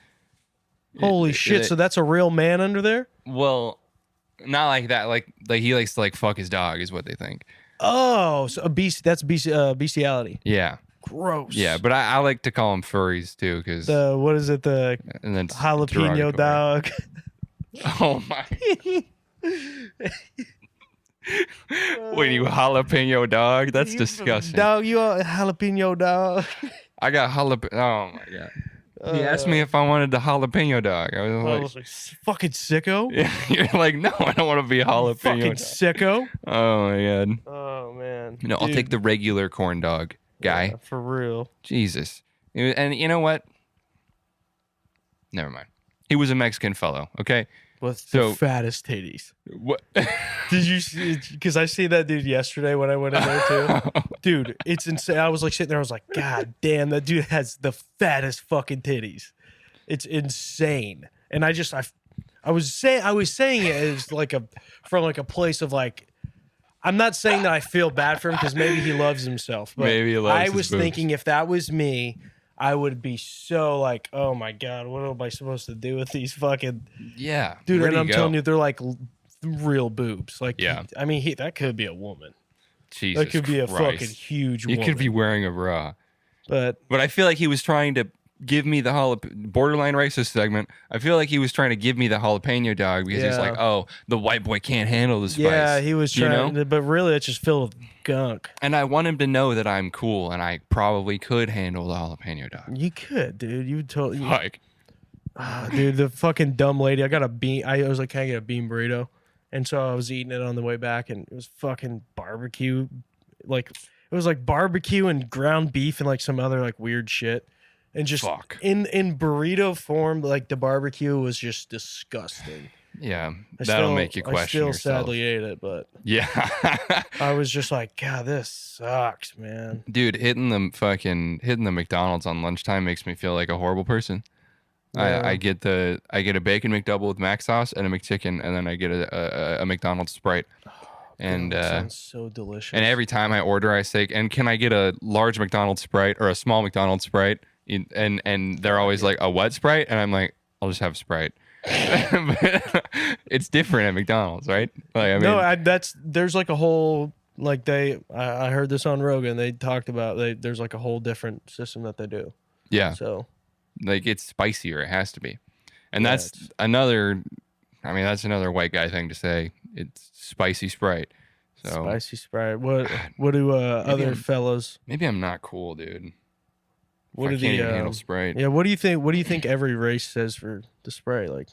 Holy shit! So that's a real man under there? Well, not like that. Like he likes to like fuck his dog is what they think. Oh, so a beast. That's bestiality. Yeah, Gross. yeah. But I like to call them furries too, because The what is it? The and then jalapeno dog. Oh my! When you jalapeno dog, that's disgusting. Dog, you a jalapeno dog? I got jalapeno. Oh my god! He asked me if I wanted the jalapeno dog. I was I like, was like, fucking sicko. yeah, you're like, no, I don't want to be a jalapeno. Fucking Dog. sicko. Oh my god! Oh man. No, I'll take the regular corn dog guy. Yeah, for real. Jesus. And you know what? Never mind. He was a Mexican fellow. Okay. With So- the fattest titties. What? Did you see? Because I see that dude yesterday when I went in there too. Dude, it's insane. I was like sitting there. I was like, God damn, that dude has the fattest fucking titties. It's insane. And I was saying it as like from a place of like, I'm not saying that I feel bad for him because maybe he loves himself. But Maybe he loves I his was boobs. thinking if that was me, I would be so like, oh my god, what am I supposed to do with these fucking Yeah, dude? where And do I'm go? telling you, they're like real boobs. Like, Yeah. I mean, that could be a woman. Jesus That could be a Christ. fucking huge He woman. could be wearing a bra. But But I feel like he was trying to give me the borderline racist segment. I feel like he was trying to give me the jalapeno dog because he's Yeah. like, oh, the white boy can't handle the spice. yeah, he was you trying. know? But really, it's just filled with gunk. And I want him to know that I'm cool and I probably could handle the jalapeno dog. You could, dude. You totally. Like, Dude, the fucking dumb lady. I got a bean. I was like, can I get a bean burrito? And so I was eating it on the way back, and it was fucking barbecue. Like, it was like barbecue and ground beef and like some other like weird shit. And just Fuck. in burrito form, like the barbecue was just disgusting. yeah, I that'll still- make you question I still yourself. sadly ate it, but Yeah. I was just like, God, this sucks, man. Dude, hitting the McDonald's on lunchtime makes me feel like a horrible person. Yeah. I get a bacon McDouble with mac sauce and a McChicken, and then I get a McDonald's Sprite. And God, that sounds so delicious. and every time I order, I say, "And can I get a large McDonald's Sprite or a small McDonald's Sprite?" And they're always like, "A what Sprite?" And I'm like, "I'll just have Sprite." But it's different at McDonald's, right? Like, I mean, no, there's like a whole like I heard this on Rogan. They talked about there's like a whole different system that they do. yeah, So like it's spicier. It has to be, and Yeah, that's it's- another. I mean, that's another white guy thing to say. It's spicy Sprite. So spicy Sprite. What do other I'm- fellas? maybe I'm not cool, dude. What I do can't the even handle Sprite. yeah? What do you think? What do you think every race says for the Sprite? Like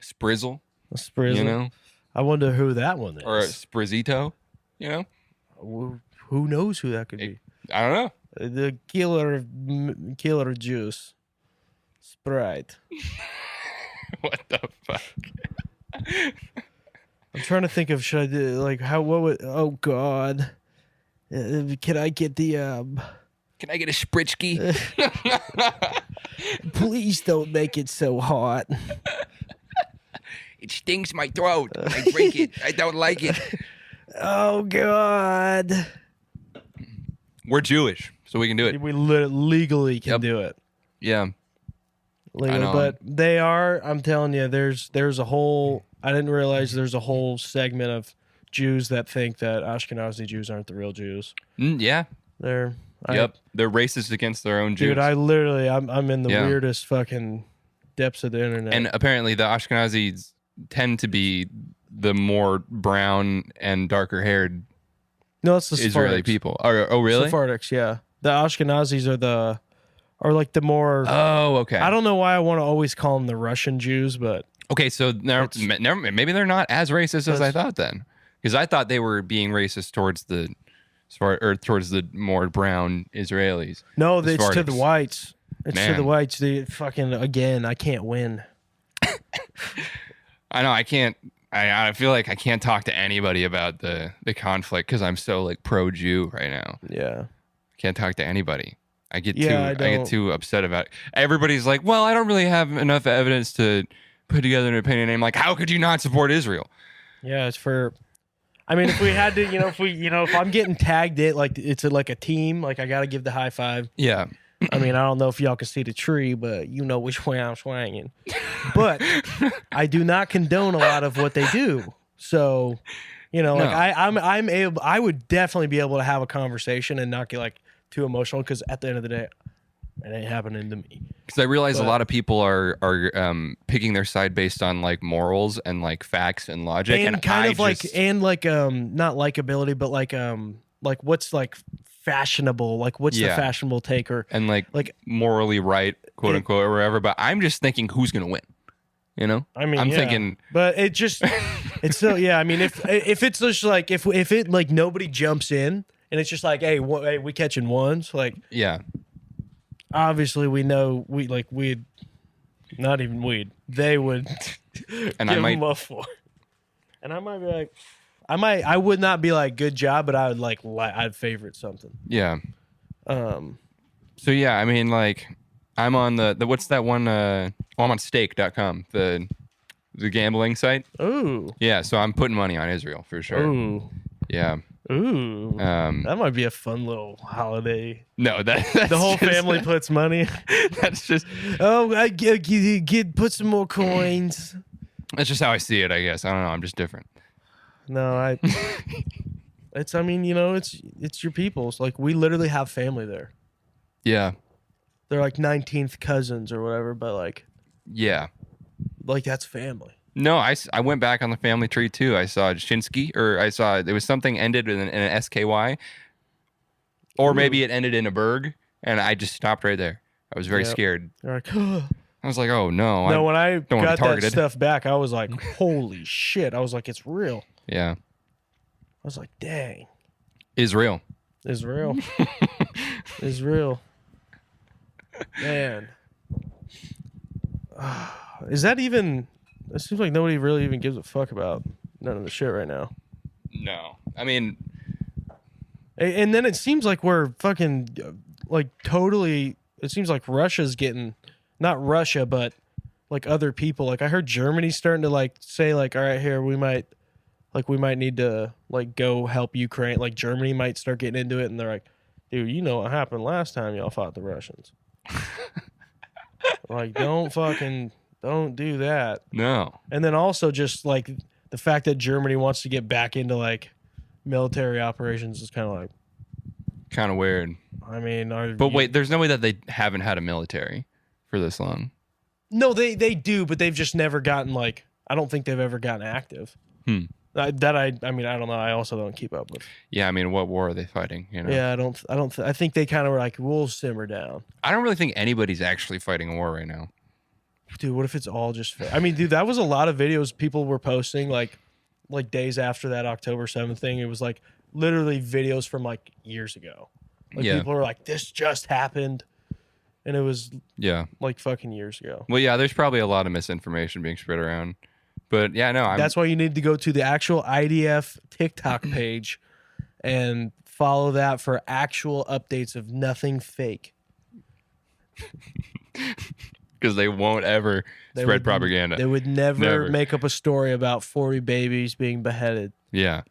Sprizzle, a Sprizzle. you know, I wonder who that one is. or a Sprizzito, you know. Who knows who that could be? I don't know. The killer juice, Sprite. What the fuck? I'm trying to think of should I do like how what would oh god, can I get the Can I get a Spritsky? please don't make it so hot. It stings my throat. When I drink it. I don't like it. Oh god, We're Jewish, so we can do it. we legally can Yep. do it. Yeah. Legally, know. but they are. I'm telling you, there's a whole. I didn't realize there's a whole segment of Jews that think that Ashkenazi Jews aren't the real Jews. Yeah. They're Yep. They're racist against their own Jews. dude. I'm in the Yeah. weirdest fucking depths of the internet. And apparently the Ashkenazis tend to be the more brown and darker haired no, it's the Israeli Sephardics. people. Oh, really? Sephardics, yeah. The Ashkenazis are like the more. Oh, okay. I don't know why I want to always call them the Russian Jews, but Okay, so maybe they're not as racist as I That's- thought then, because I thought they were being racist towards the more brown Israelis. no, The it's to the Sephardics. whites. It's to Man. the whites. They fucking again. I can't win. I know I can't. I feel like I can't talk to anybody about the conflict because I'm so like pro Jew right now. Yeah. Can't talk to anybody. I get Yeah, I I get don't- too upset about it. Everybody's like, well, I don't really have enough evidence to put together an opinion. I'm like, how could you not support Israel? Yeah, it's for. I mean, if we had to, if I'm getting tagged it like it's like a team, like I got to give the high five. Yeah. I mean, I don't know if y'all can see the tree, but you know which way I'm swinging. But I do not condone a lot of what they do. So, like No. I'm able. I would definitely be able to have a conversation and not get like too emotional because at the end of the day, it ain't happening to me. Because I realize a But- lot of people are picking their side based on like morals and like facts and logic, And and kind I of like just- not likability, but like what's like fashionable, like what's the Yeah. fashionable take or and like like morally right, quote It- unquote, or whatever. But I'm just thinking, who's gonna win? You know? I mean, I'm yeah. thinking, But it just it's so yeah. I mean, if it's just like if it like nobody jumps in and it's just like hey, hey we catching ones, like yeah, obviously we know we'd not even they would And give I might- them a 4, and I might be like I would not be like good job, but I would like I'd favorite something. yeah. Um, So yeah, I mean, like, I'm on the what's that one? I'm on stake.com, the gambling site. ooh, Yeah, so I'm putting money on Israel for sure. ooh. Yeah, Ooh, Um, that might be a fun little holiday. no, that's The whole just- family puts money. That's just Oh, I get put some more coins. that's just how I see it. I guess I don't know. I'm just different. No, it's. I mean, it's your people's. Like we literally have family there. Yeah, They're like 19th cousins or whatever, but like that's family. No, I went back on the family tree too. I saw Shinsky, or I saw there was something ended in an SKY, or maybe it ended in a Berg, and I just stopped right there. I was very Yep. scared. They're like, I was like, oh no. no. When I don't wanna be got that targeted. stuff back, I was like, holy shit! I was like, it's real. Yeah, I was like, dang, Israel. it's real. It's real. Man, is that even? It seems like nobody really even gives a fuck about none of the shit right now. No, I mean, And then it seems like we're fucking like totally. It seems like Russia's getting, not Russia, but like other people. Like I heard Germany's starting to like say like, all right, here we might need to like go help Ukraine. Like Germany might start getting into it, and they're like, dude, you know what happened last time y'all fought the Russians? Like don't do that. no. And then also just like the fact that Germany wants to get back into like military operations is kind of like, Kind of weird. I mean, But wait, there's no way that they haven't had a military for this long. no, they do, but they've just never gotten like, I don't think they've ever gotten active. I mean, I don't know. I also don't keep up with. Yeah, I mean, what war are they fighting? You know? Yeah, I think they kind of were like, we'll simmer down. I don't really think anybody's actually fighting a war right now. Dude, what if it's all just fake? I mean, dude, that was a lot of videos people were posting like days after that October 7th thing. It was like literally videos from like years ago. Like Yeah. people were like, this just happened. And it was Yeah. like fucking years ago. Well, yeah, there's probably a lot of misinformation being spread around. But yeah, no, That's why you need to go to the actual IDF TikTok page and follow that for actual updates of nothing fake. because they won't ever They spread would- propaganda. They would never, Never. make up a story about 40 babies being beheaded. Yeah.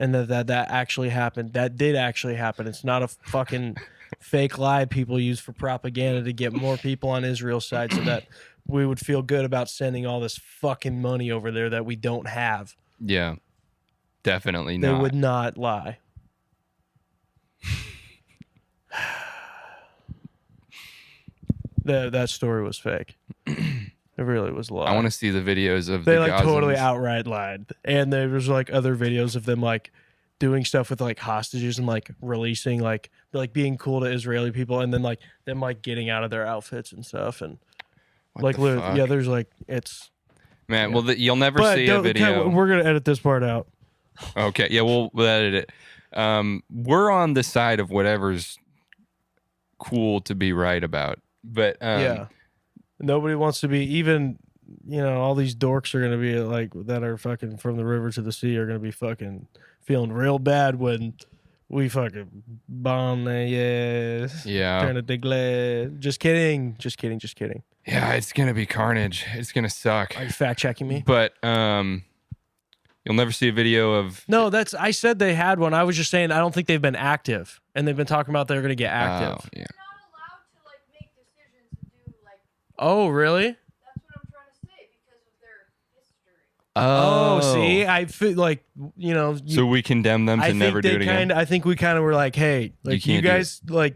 And that actually happened. That did actually happen. It's not a fucking fake lie people use for propaganda to get more people on Israel's side so that we would feel good about sending all this fucking money over there that we don't have. Yeah. Definitely They not. would not lie. That story was fake. It really was a lie. I want to see the videos of They the like totally Gazans. outright lied, and there was like other videos of them like doing stuff with like hostages and like releasing like being cool to Israeli people, and then like them like getting out of their outfits and stuff, and What like the literally, fuck? yeah, there's like it's. Man, well, you'll never But see a video. we're gonna edit this part out. Okay, yeah, we'll edit it. We're on the side of whatever's cool to be right about, but Yeah, nobody wants to be even. All these dorks are gonna be like that are fucking from the river to the sea are gonna be fucking feeling real bad when we fucking bomb their ass. yeah, Turn it to glad. Just kidding. yeah, it's gonna be carnage. It's gonna suck. Are you fact checking me? But you'll never see a video of. No, I said they had one. I was just saying I don't think they've been active, and they've been talking about they're gonna get active. Oh, yeah. Not allowed to like make decisions and do like. Oh, really? That's what I'm trying to say because of their history. Oh, see, I feel like So we condemn them to I think never do they it again. I think we kind of were like, hey, like you can't do it. guys like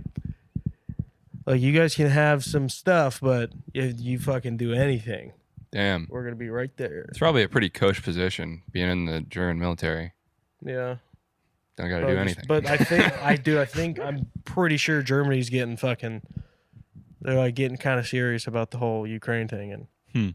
you guys can have some stuff, but if you fucking do anything, Damn, we're gonna be right there. it's probably a pretty cush position being in the German military. Yeah. Don't got to Probably do just- anything. But I think I'm pretty sure Germany's getting fucking. They're like getting kind of serious about the whole Ukraine thing, and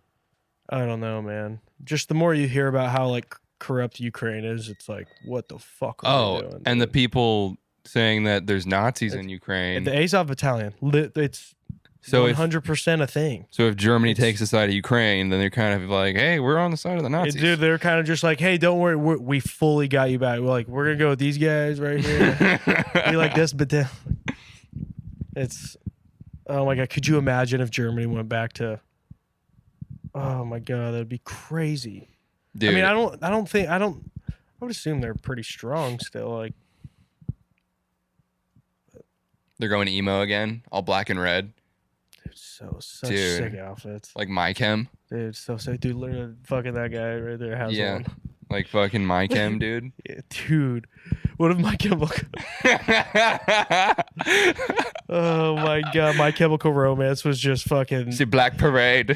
I don't know, man. Just the more you hear about how like corrupt Ukraine is, it's like, what the fuck are they doing? and the dude? people saying that there's Nazis in At Ukraine. the Azov Battalion, it's So if 100% a thing. Germany takes the side of Ukraine, then they're kind of like, hey, we're on the side of the Nazis. Dude, they're kind of just like, hey, don't worry, we fully got you back. We're gonna go with these guys right here. Be like this, but then it's, oh my god, could you imagine if Germany went back to? Oh my god, that'd be crazy. Dude, I mean, I don't I would assume they're pretty strong still. Like, They're going emo again, all black and red, dude, such Dude. sick outfits. like My Chem. Dude, so sick. Dude, literally, fucking that guy right there has Yeah. one. Like fucking My Chem, dude. Yeah, dude, what if My Chemical? Oh my god, My Chemical Romance was just fucking. See Black Parade.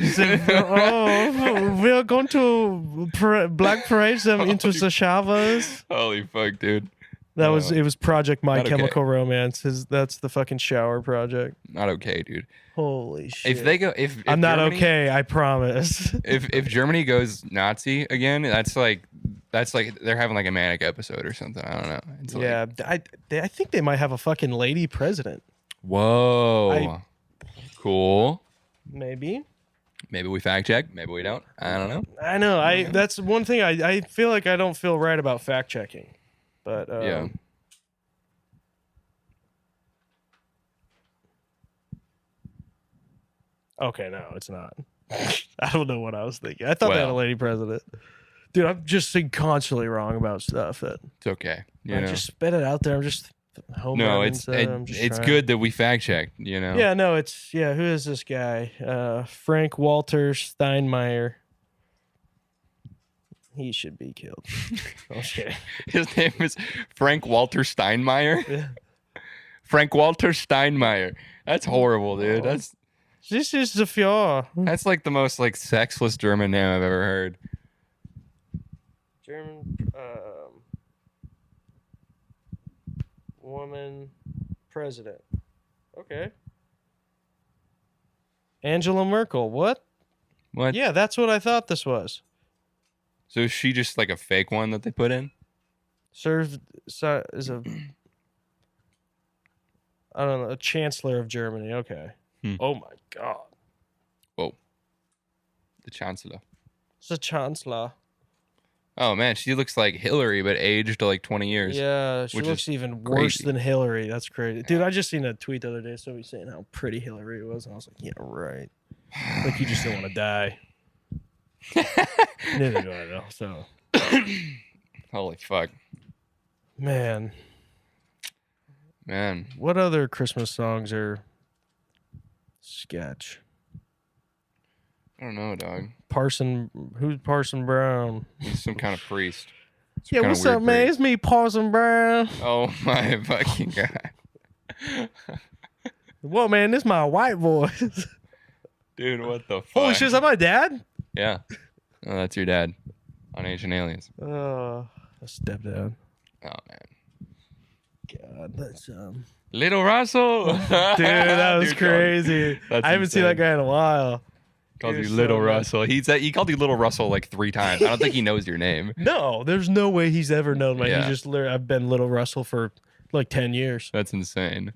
Oh, we are going to Black Parade them into the showers. Holy fuck, dude. It was Project My Not okay. Chemical Romance. That's the fucking shower project. Not okay, dude. Holy shit. If they go, if I'm not Germany, okay, I promise. If Germany goes Nazi again, that's like they're having like a manic episode or something. I don't know. It's like, Yeah, I think they might have a fucking lady president. Whoa. Cool. Maybe. Maybe we fact check. Maybe we don't. I don't know. I know. That's one thing I feel like I don't feel right about fact checking. But Yeah. Okay, no, it's not. I don't know what I was thinking. I thought they had a Well. lady president. Dude, I'm just constantly wrong about stuff that It's okay. You I know. just spit it out there. I'm just home. No, running, it's so I'm just it's trying. good that we fact checked. You know. Yeah, no, it's who is this guy? Frank Walter Steinmeier. He should be killed. Okay. His name is Frank Walter Steinmeier. Yeah. Frank Walter Steinmeier. That's horrible, dude. This is the fjord. That's like the most like sexless German name I've ever heard. German woman president. Okay. Angela Merkel. What? What? Yeah, that's what I thought this was. So is she just like a fake one that they put in? Served as a I don't know, a chancellor of Germany. Okay. Oh my god. Whoa. The chancellor. It's a chancellor. Oh man, she looks like Hillary but aged to like 20 years. Yeah, she which looks is even worse crazy. than Hillary. That's crazy. Dude, I just seen a tweet the other day, somebody saying how pretty Hillary was, and I was like, yeah, right. Like you just don't want to die. Neither do I, though. So, Holy fuck. man, Man. what other Christmas songs are sketch? I don't know, dog. Who's Parson Brown? He's some kind of priest. Some Yeah, kinda what's weird up, man? priest. It's me, Parson Brown. Oh my fucking god. What, man? This my white voice. Dude, what the fuck? Holy shit, is that my dad? Yeah. Oh, that's your dad on Ancient Aliens. That's stepdad. Oh man. God, that's Little Russell. Dude, that was Dude, crazy. That's I haven't seen that insane. guy in a while. Called you You're so Little good. Russell. He called you Little Russell like 3 times. I don't think he knows your name. No, there's no way he's ever known my. Yeah. He just literally, I've been Little Russell for like 10 years. That's insane.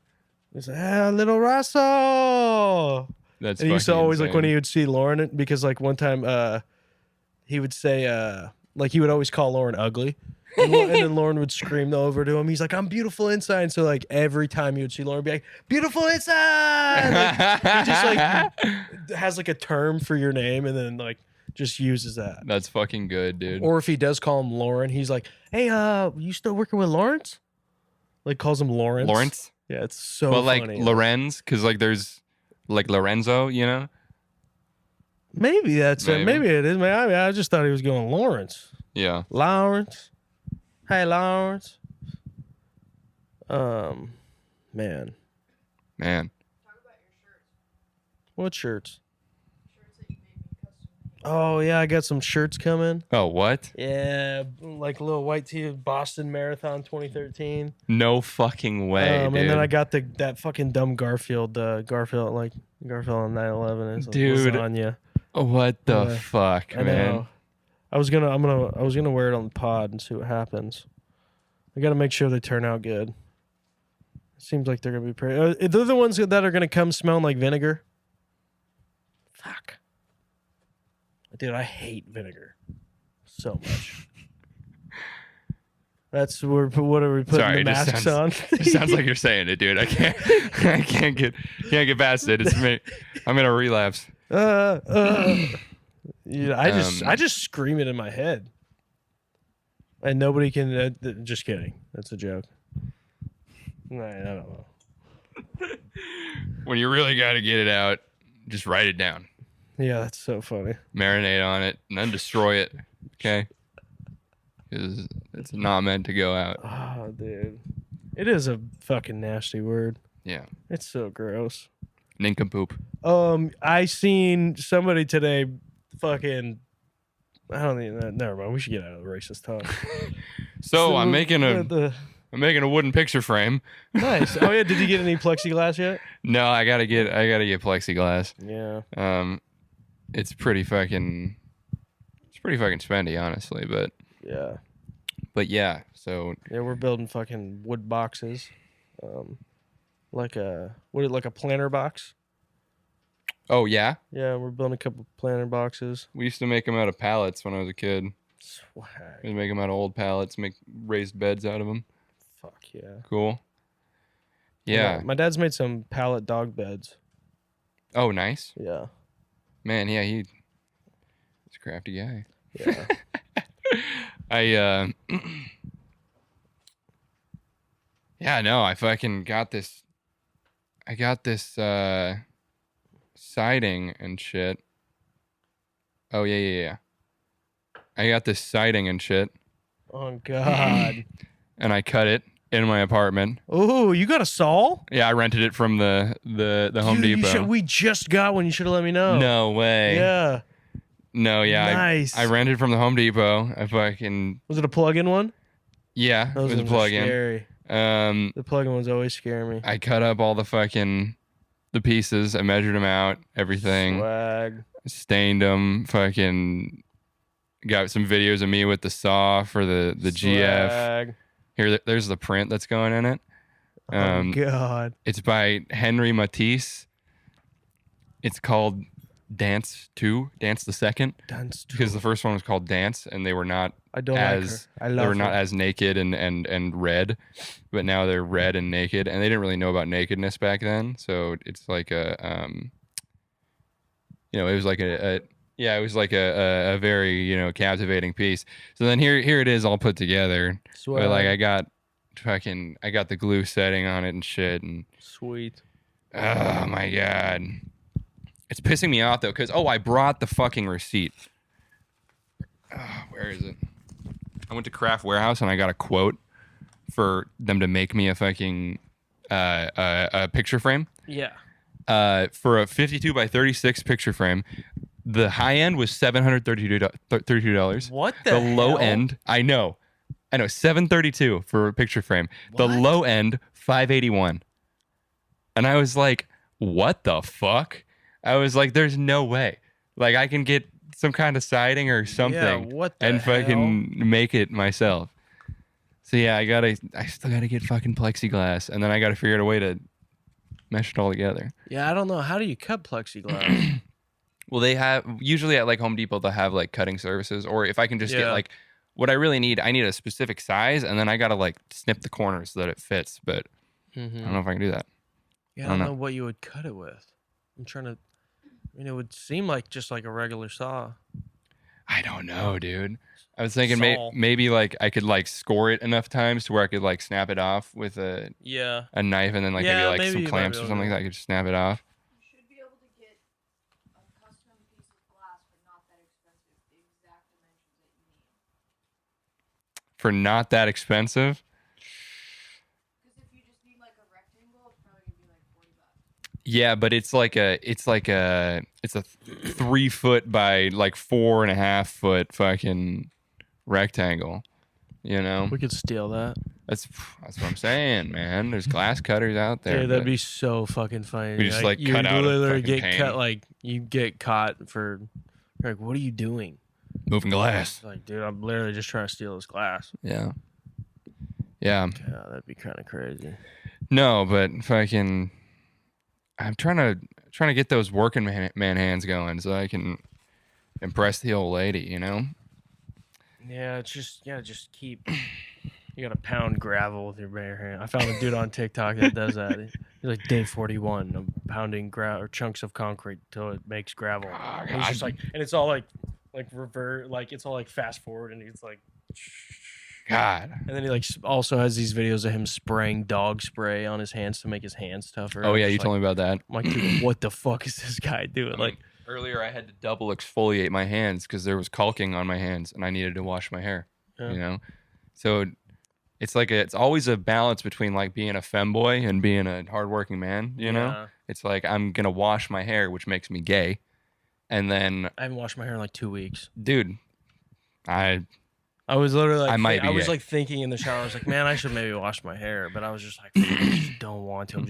He's like, Little Russell. That's And he used to fucking always like when insane. he would see Lauren, because like one time he would say like he would always call Lauren ugly. And then Lauren would scream over to him. He's like, I'm beautiful inside. And so like every time he would see Lauren, be like, beautiful inside. Like, he just like has like a term for your name and then like just uses that. That's fucking good, dude. Or if he does call him Lauren, he's like, hey, you still working with Lawrence? Like calls him Lawrence. Lawrence? Yeah, it's so Well, like funny. Lorenz, because like there's like Lorenzo, you know? Maybe that's it. Maybe. Maybe it is. I just thought he was going Lawrence. Yeah. Lawrence. Hey, Lawrence. Man. Man. Talk about your shirts. What shirts? Shirts that you made me custom made. Oh, yeah, I got some shirts coming. Oh, what? Yeah, like a little white tee, Boston Marathon 2013. No fucking way, dude. And then I got that fucking dumb Garfield on 9/11. It's like Dude. lasagna. What the Yeah. fuck, I man? know. I was gonna wear it on the pod and see what happens. I gotta make sure they turn out good. It seems like they're gonna be pretty. They're the ones that are gonna come smelling like vinegar. Fuck, dude, I hate vinegar so much. What are we putting Sorry, the it just masks sounds- on? It sounds like you're saying it, dude. I can't get past it. It's me. I'm gonna relapse. Yeah, I just scream it in my head. and nobody can. Just kidding. That's a joke. I don't know. When you really got to get it out, just write it down. Yeah, that's so funny. Marinate on it, and then destroy it. Okay? Because it's not meant to go out. Oh, dude. It is a fucking nasty word. Yeah. It's so gross. Nincompoop. I seen somebody today fucking I don't even never mind. We should get out of the racist talk. So I'm making a the I'm making a wooden picture frame. nice. Oh yeah, did you get any plexiglass yet? No, I gotta get plexiglass. Yeah. It's pretty fucking spendy, honestly, Yeah. but yeah, so Yeah, we're building fucking wood boxes. Like a planter box? oh yeah, Yeah, we're building a couple planter boxes. we used to make them out of pallets when I was a kid. Swag. We'd make them out of old pallets, make raised beds out of them. Fuck yeah. Cool. Yeah. My dad's made some pallet dog beds. Oh, nice. Yeah. Man, yeah, he's a crafty guy. Yeah. Yeah, no, I fucking got this. I got this siding and shit. Oh yeah. I got this siding and shit, Oh god. and I cut it in my apartment. Oh, you got a saw? Yeah, I rented it from the Home Dude, Depot. we just got one. You should have let me know. No way. Yeah. No, yeah. Nice. I rented from the Home Depot. I fucking Was it a plug-in one? yeah. Those it was a ones are plug-in. scary. The plug-in ones always scare me. I cut up all the pieces. I measured them out, everything. Swag. Stained them. Fucking got some videos of me with the saw for the GF. Swag. Here, there's the print that's going in it. Oh god. It's by Henry Matisse. It's called Dance 2, Dance the Second, Dance because the first one was called Dance, and they were not I don't as like her. I love they were not her. as naked and red, but now they're red and naked, and they didn't really know about nakedness back then, so it's like a it was like it was like a very captivating piece. So then here it is all put together, Swag. but like I got the glue setting on it and shit, and Sweet. oh my god. It's pissing me off though, because I brought the fucking receipt. Where is it? I went to Craft Warehouse and I got a quote for them to make me a fucking a picture frame. Yeah. For a 52 by 36 picture frame. The high end was $732. What The low end, I know, $732 for a picture frame. The low end, $581. And I was like, what the fuck? I was like, there's no way. Like, I can get some kind of siding or something what the and fucking make it myself. So yeah, I still gotta get fucking plexiglass, and then I gotta figure out a way to mesh it all together. Yeah, I don't know. How do you cut plexiglass? Well, they have usually at like Home Depot they'll have like cutting services, or if I can just get Yeah. like what I really need, I need a specific size, and then I gotta like snip the corners so that it fits. But I don't know if I can do that. Yeah, I don't know what you would cut it with. I'm trying to. I mean, it would seem like just like a regular saw. I don't know, dude. I was thinking Saw. maybe like I could like score it enough times to where I could like snap it off with a Yeah. knife, and then like Yeah, maybe maybe some you might clamps be or able something to- like that. I could just snap it off. You should be able to get a custom piece of glass for not that expensive, the exact dimensions that you need. For not that expensive. Because if you just need like a rectangle, it's probably gonna be like $40. Yeah, but it's a 3 foot by like 4.5 foot fucking rectangle. You know, We could steal that. that's what I'm saying, man. There's glass cutters out there. Dude, that'd but- be so fucking funny. We just, like, you cut out a literally fucking get pane. cut like you get caught for you're like, what are you doing? moving glass. It's like, dude, I'm literally just trying to steal this glass. Yeah. Yeah, that'd be kind of crazy. No, but fucking, I'm trying to get those working man hands going so I can impress the old lady. You know. Yeah, it's just just keep. You gotta pound gravel with your bare hand. I found a dude on TikTok that does that. He's like day 41 of pounding or chunks of concrete till it makes gravel. And he's just like, and it's all like revert, like it's all like fast forward, and he's like, God. And then he like also has these videos of him spraying dog spray on his hands to make his hands tougher. Oh yeah, you told me about that. I'm like, dude, what the fuck is this guy doing? Like, Earlier, I had to double exfoliate my hands because there was caulking on my hands, and I needed to wash my hair. Yeah. You know, so it's like it's always a balance between like being a femboy and being a hardworking man. You know, Yeah. it's like I'm gonna wash my hair, which makes me gay, and then, I haven't washed my hair in like 2 weeks. dude, I was literally like, I might be I was gay. like thinking in the shower. I was like, man, I should maybe wash my hair, but I was just like, I just don't want to.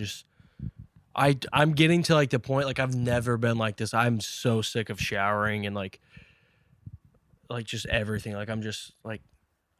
I'm getting to like the point like I've never been like this. I'm so sick of showering and like just everything. Like I'm just like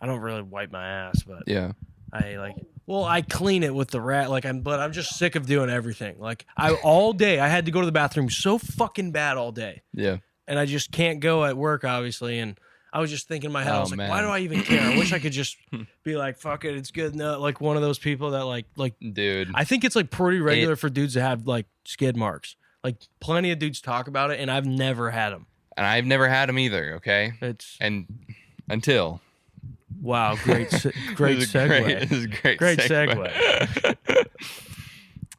I don't really wipe my ass, but yeah. I clean it with the rat. But I'm just sick of doing everything. Like all day I had to go to the bathroom so fucking bad all day, Yeah. and I just can't go at work obviously. And I was just thinking in my head, I Oh, was like, man. why do I even care? I wish I could just be like, fuck it, it's good. No, like one of those people that like Dude. I think it's like pretty regular for dudes to have like skid marks. Like plenty of dudes talk about it, and I've never had them. And I've never had them either. Okay. It's And until wow, great great This is a segue. This is a great Great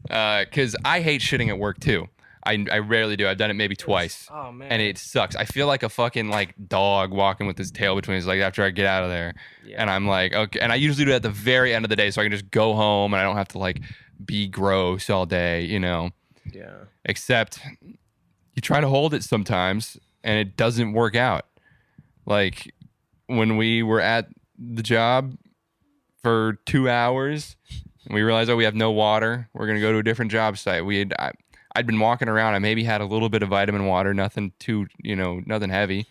Because I hate shitting at work too. I rarely do. I've done it maybe twice. Oh man, And it sucks. I feel like a fucking like dog walking with his tail between his legs after I get out of there. Yeah. And I'm like, okay. And I usually do it at the very end of the day so I can just go home and I don't have to like be gross all day, you know. yeah. Except you try to hold it sometimes and it doesn't work out. Like when we were at the job for 2 hours and we realized, oh, we have no water. We're going to go to a different job site. I'd been walking around. I maybe had a little bit of vitamin water, nothing too, nothing heavy,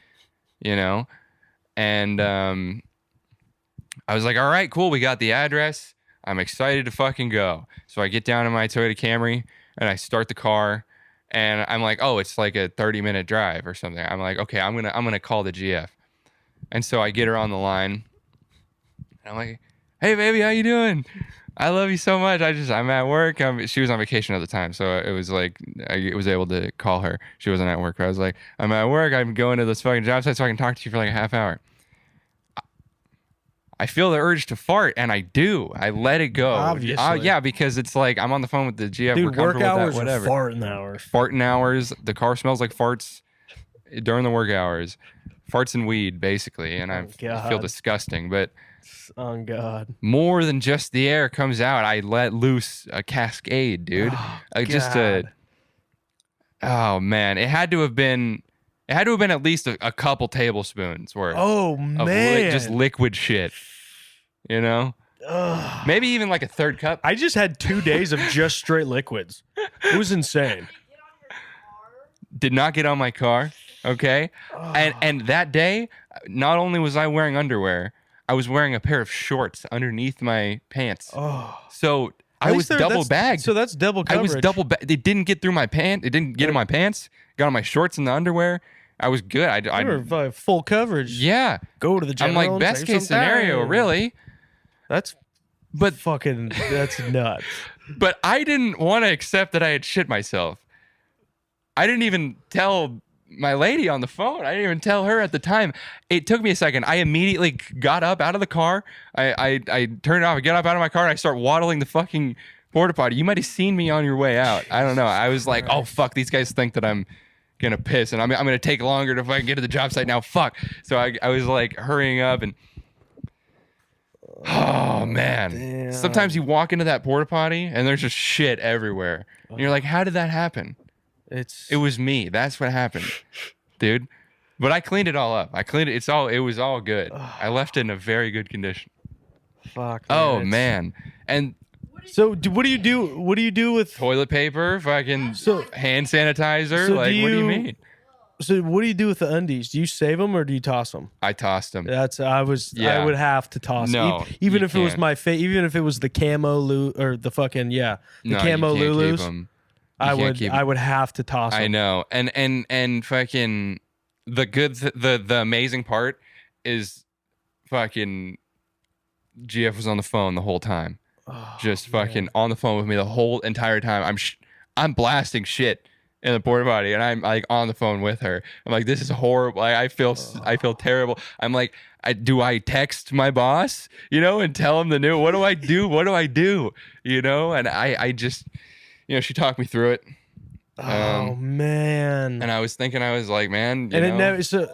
and I was like, all right, cool. We got the address. I'm excited to fucking go. So I get down in my Toyota Camry and I start the car and I'm like, oh, it's like a 30-minute drive or something. I'm like, okay, I'm going to call the GF. And so I get her on the line. And I'm like, hey baby, how you doing? I love you so much. I'm at work. She was on vacation at the time, so it was like I was able to call her. She wasn't at work. I was like, I'm at work. I'm going to this fucking job site so I can talk to you for like a half hour. I feel the urge to fart, and I do. I let it go. Obviously. Yeah, because it's like I'm on the phone with the GF. Dude, we're comfortable work with that, hours whatever. are farting hours. Farting hours. The car smells like farts during the work hours. Farts and weed, basically, and I feel God. disgusting, but. Oh God. More than just the air comes out. I let loose a cascade, dude. Oh man, it had to have been at least a couple tablespoons worth Oh of man. just liquid shit. Ugh. Maybe even like a third cup. I just had 2 days of just straight liquids. It was insane. Did not get on my car. Okay, and that day, not only was I wearing underwear, I was wearing a pair of shorts underneath my pants. Oh. So I was double bagged. So that's double I coverage. was double bagged. It didn't get through my pants. It didn't get in my pants. Got on my shorts and the underwear. I was good. You were full coverage. Yeah. Go to the I'm general. like and best save case some scenario, time. really. That's But fucking. That's nuts. but I didn't want to accept that I had shit myself. I didn't even tell my lady on the phone. I didn't even tell her at the time. It took me a second. I immediately got up out of the car. I turned it off. I get up out of my car and I start waddling the fucking porta potty. You might have seen me on your way out. I don't know. I was like, oh fuck, these guys think that I'm gonna piss and I'm gonna take longer to fucking get to the job site now. Fuck. So I was like hurrying up and oh man. Damn. Sometimes you walk into that porta potty and there's just shit everywhere. And you're like, how did that happen? It was me. That's what happened, dude. But I cleaned it all up. I cleaned it. It was all good. I left it in a very good condition. fuck. Oh it's- man. And So what do you do? What do you do with? toilet paper, fucking So- hand sanitizer. So Like, what do you mean? So what do you do with the undies? Do you save them or do you toss them? I tossed them. That's I Yeah. would have to toss. No, even you if it was can't. even if it was the camo or the fucking the No, camo you can't keep Lulus, 'em. I can't would keep 'em. I would have to toss them. I know. And fucking the amazing part is fucking GF was on the phone the whole time. Oh, Just fucking on the phone with me the whole entire time. I'm blasting shit in the porta potty, and I'm like on the phone with her. I'm like, this is horrible. I feel terrible. I'm like, do I text my boss, and tell him the new? What do I do? What do I do? And I just, she talked me through it. Oh man. And I was thinking, I was like, man, and it never. So, That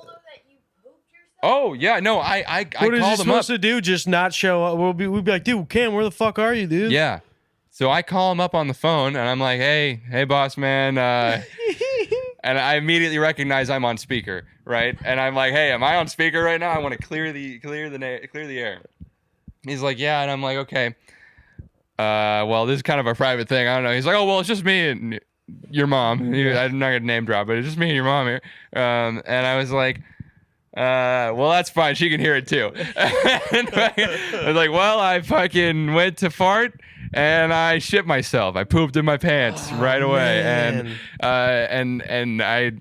you pooped yourself? oh yeah, no, I what called is he him up. supposed to do? Just not show up? We'd be like, dude, Cam, where the fuck are you, dude? Yeah. So I call him up on the phone, and I'm like, hey, boss man, and I immediately recognize I'm on speaker, right? And I'm like, hey, am I on speaker right now? I want to clear the air. He's like, yeah, and I'm like, okay. Well, this is kind of a private thing. I don't know. He's like, oh, well, it's just me and your mom. I'm not gonna name drop, but it's just me and your mom here. And I was like, well, that's fine. She can hear it too. And I was like, well, I fucking went to fart and I shit myself. I pooped in my pants right away. man. And I,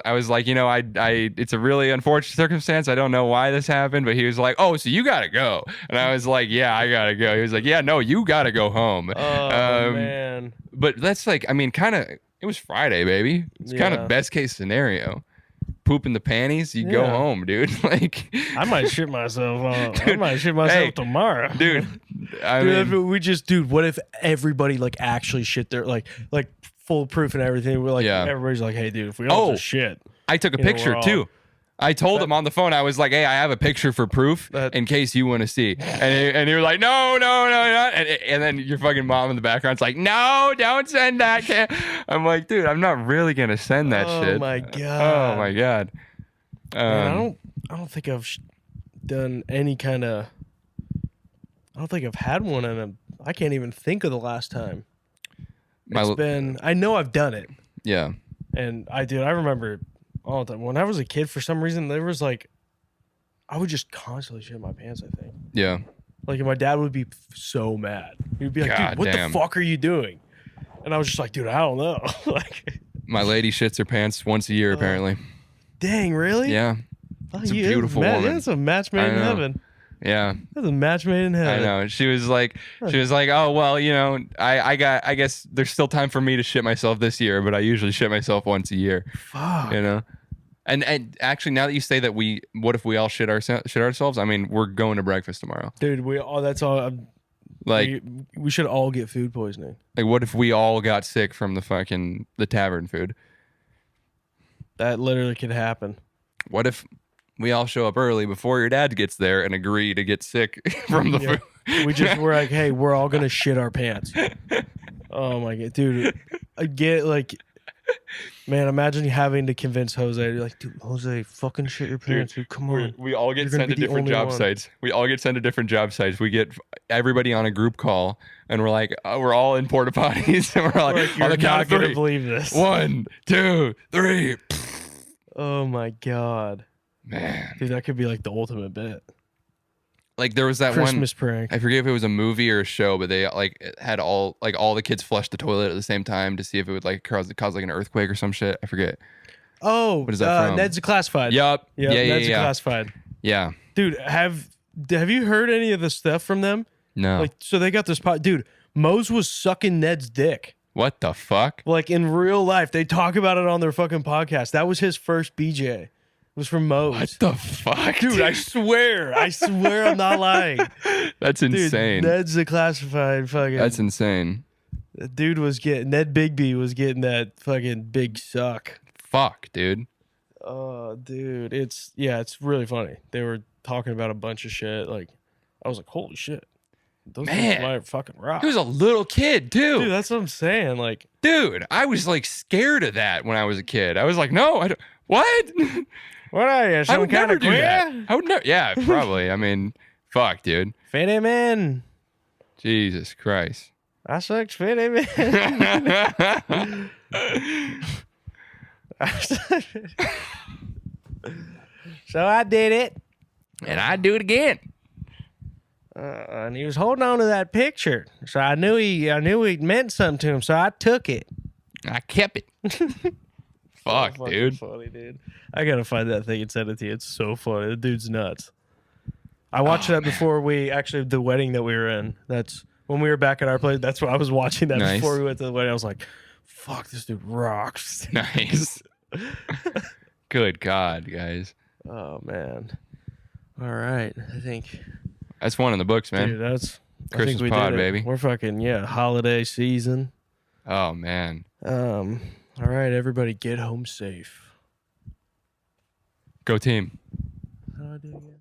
I was like, it's a really unfortunate circumstance. I don't know why this happened, but he was like, oh, so you gotta go. And I was like, yeah, I gotta go. He was like, yeah, no, you gotta go home. Oh man. But that's like, I mean, kind of, it was Friday, baby. It's kind of best case scenario. Poop in the panties, you go home, dude. Like, I might shit myself. I Dude, might shit myself hey, tomorrow, dude. I Dude, mean, what if everybody like actually shit their like foolproof and everything? We're like, Yeah. everybody's like, hey, dude, if we all just shit, I took a you know, picture we're all- too. I told him on the phone, I was like, hey, I have a picture for proof That- in case you want to see. And he was like, no, not. And then your fucking mom in the background's like, no, don't send that. I'm like, dude, I'm not really going to send that shit. Oh my god. Oh my God. Man, I don't think I've done any kind of. I don't think I've had one, and I can't even think of the last time. It's been. I know I've done it, Yeah. and I remember all the time when I was a kid. For some reason, there was like, I would just constantly shit my pants. I think. Yeah. Like, and my dad would be so mad. He'd be like, God "Dude, what damn. the fuck are you doing?" And I was just like, "Dude, I don't know." Like, My lady shits her pants once a year, apparently. dang, really? Yeah. Oh, It's a yeah, beautiful woman. That's a match made I in know. heaven. Yeah. That's a match made in I heaven. know. She was like, oh well, I guess there's still time for me to shit myself this year, but I usually shit myself once a year. Fuck. And actually, now that you say that, what if we all shit ourselves? I mean, we're going to breakfast tomorrow. Dude, that's all. Like, We should all get food poisoning. what if we all got sick from the tavern food? That literally could happen. What if we all show up early before your dad gets there and agree to get sick from the Yeah. food? We're like, hey, we're all gonna shit our pants. Oh my god, dude! I get like, man, imagine having to convince Jose. You're like, dude, Jose, fucking shit your pants, dude. Come on. We all get You're gonna sent to be the different only job one. sites. We all get sent to different job sites. We get everybody on a group call, and we're like, we're all in porta potties, and we're like, Like, on you're the count not of gonna three. believe this. 1, 2, 3. Oh my god, Man, dude, that could be like the ultimate bit. like there was that Christmas one. prank. I forget if it was a movie or a show, but they like had all the kids flush the toilet at the same time to see if it would like cause like an earthquake or some shit. I forget. Oh, What is that from? Ned's Classified. Yup. Yep, Yeah. Ned's Classified. Yeah. Dude, have you heard any of the stuff from them? No. Like, so they got this pot. Dude, Mose was sucking Ned's dick. What the fuck? Like in real life, they talk about it on their fucking podcast. That was his first BJ. It was from Mose. What the fuck, Dude, I swear I'm not lying. That's Dude, insane. Ned's a classified fucking. That's insane. Dude was getting Ned Bigby was getting that fucking big suck. Fuck, dude. Oh, dude, it's really funny. They were talking about a bunch of shit. Like, I was like, holy shit, those Man. people might fucking rock. He was a little kid too. Dude, that's what I'm saying. Like, Dude, I was like scared of that when I was a kid. I was like, no, I don't. What? what are you? I Some would kind never of do queer? that. I would never. Yeah, probably. I mean, fuck, dude. Fit him in. Jesus Christ. I sucks fit him in. So I did it. And I'd do it again. And he was holding on to that picture. So I knew he meant something to him. So I took it. I kept it. Fuck, Fucking dude. funny, dude. I gotta find that thing and send it to you. It's so funny. The dude's nuts. I watched that before the wedding that we were in. That's when we were back at our place. That's what I was watching that Nice. before we went to the wedding. I was like, Fuck, this dude rocks. Nice. Good God, guys. Oh man. All right, I think. That's one in the books, man. Dude, that's I Christmas think we pod, did it. baby. We're fucking holiday season. Oh man. All right, everybody, get home safe. Go team. How do I do it again?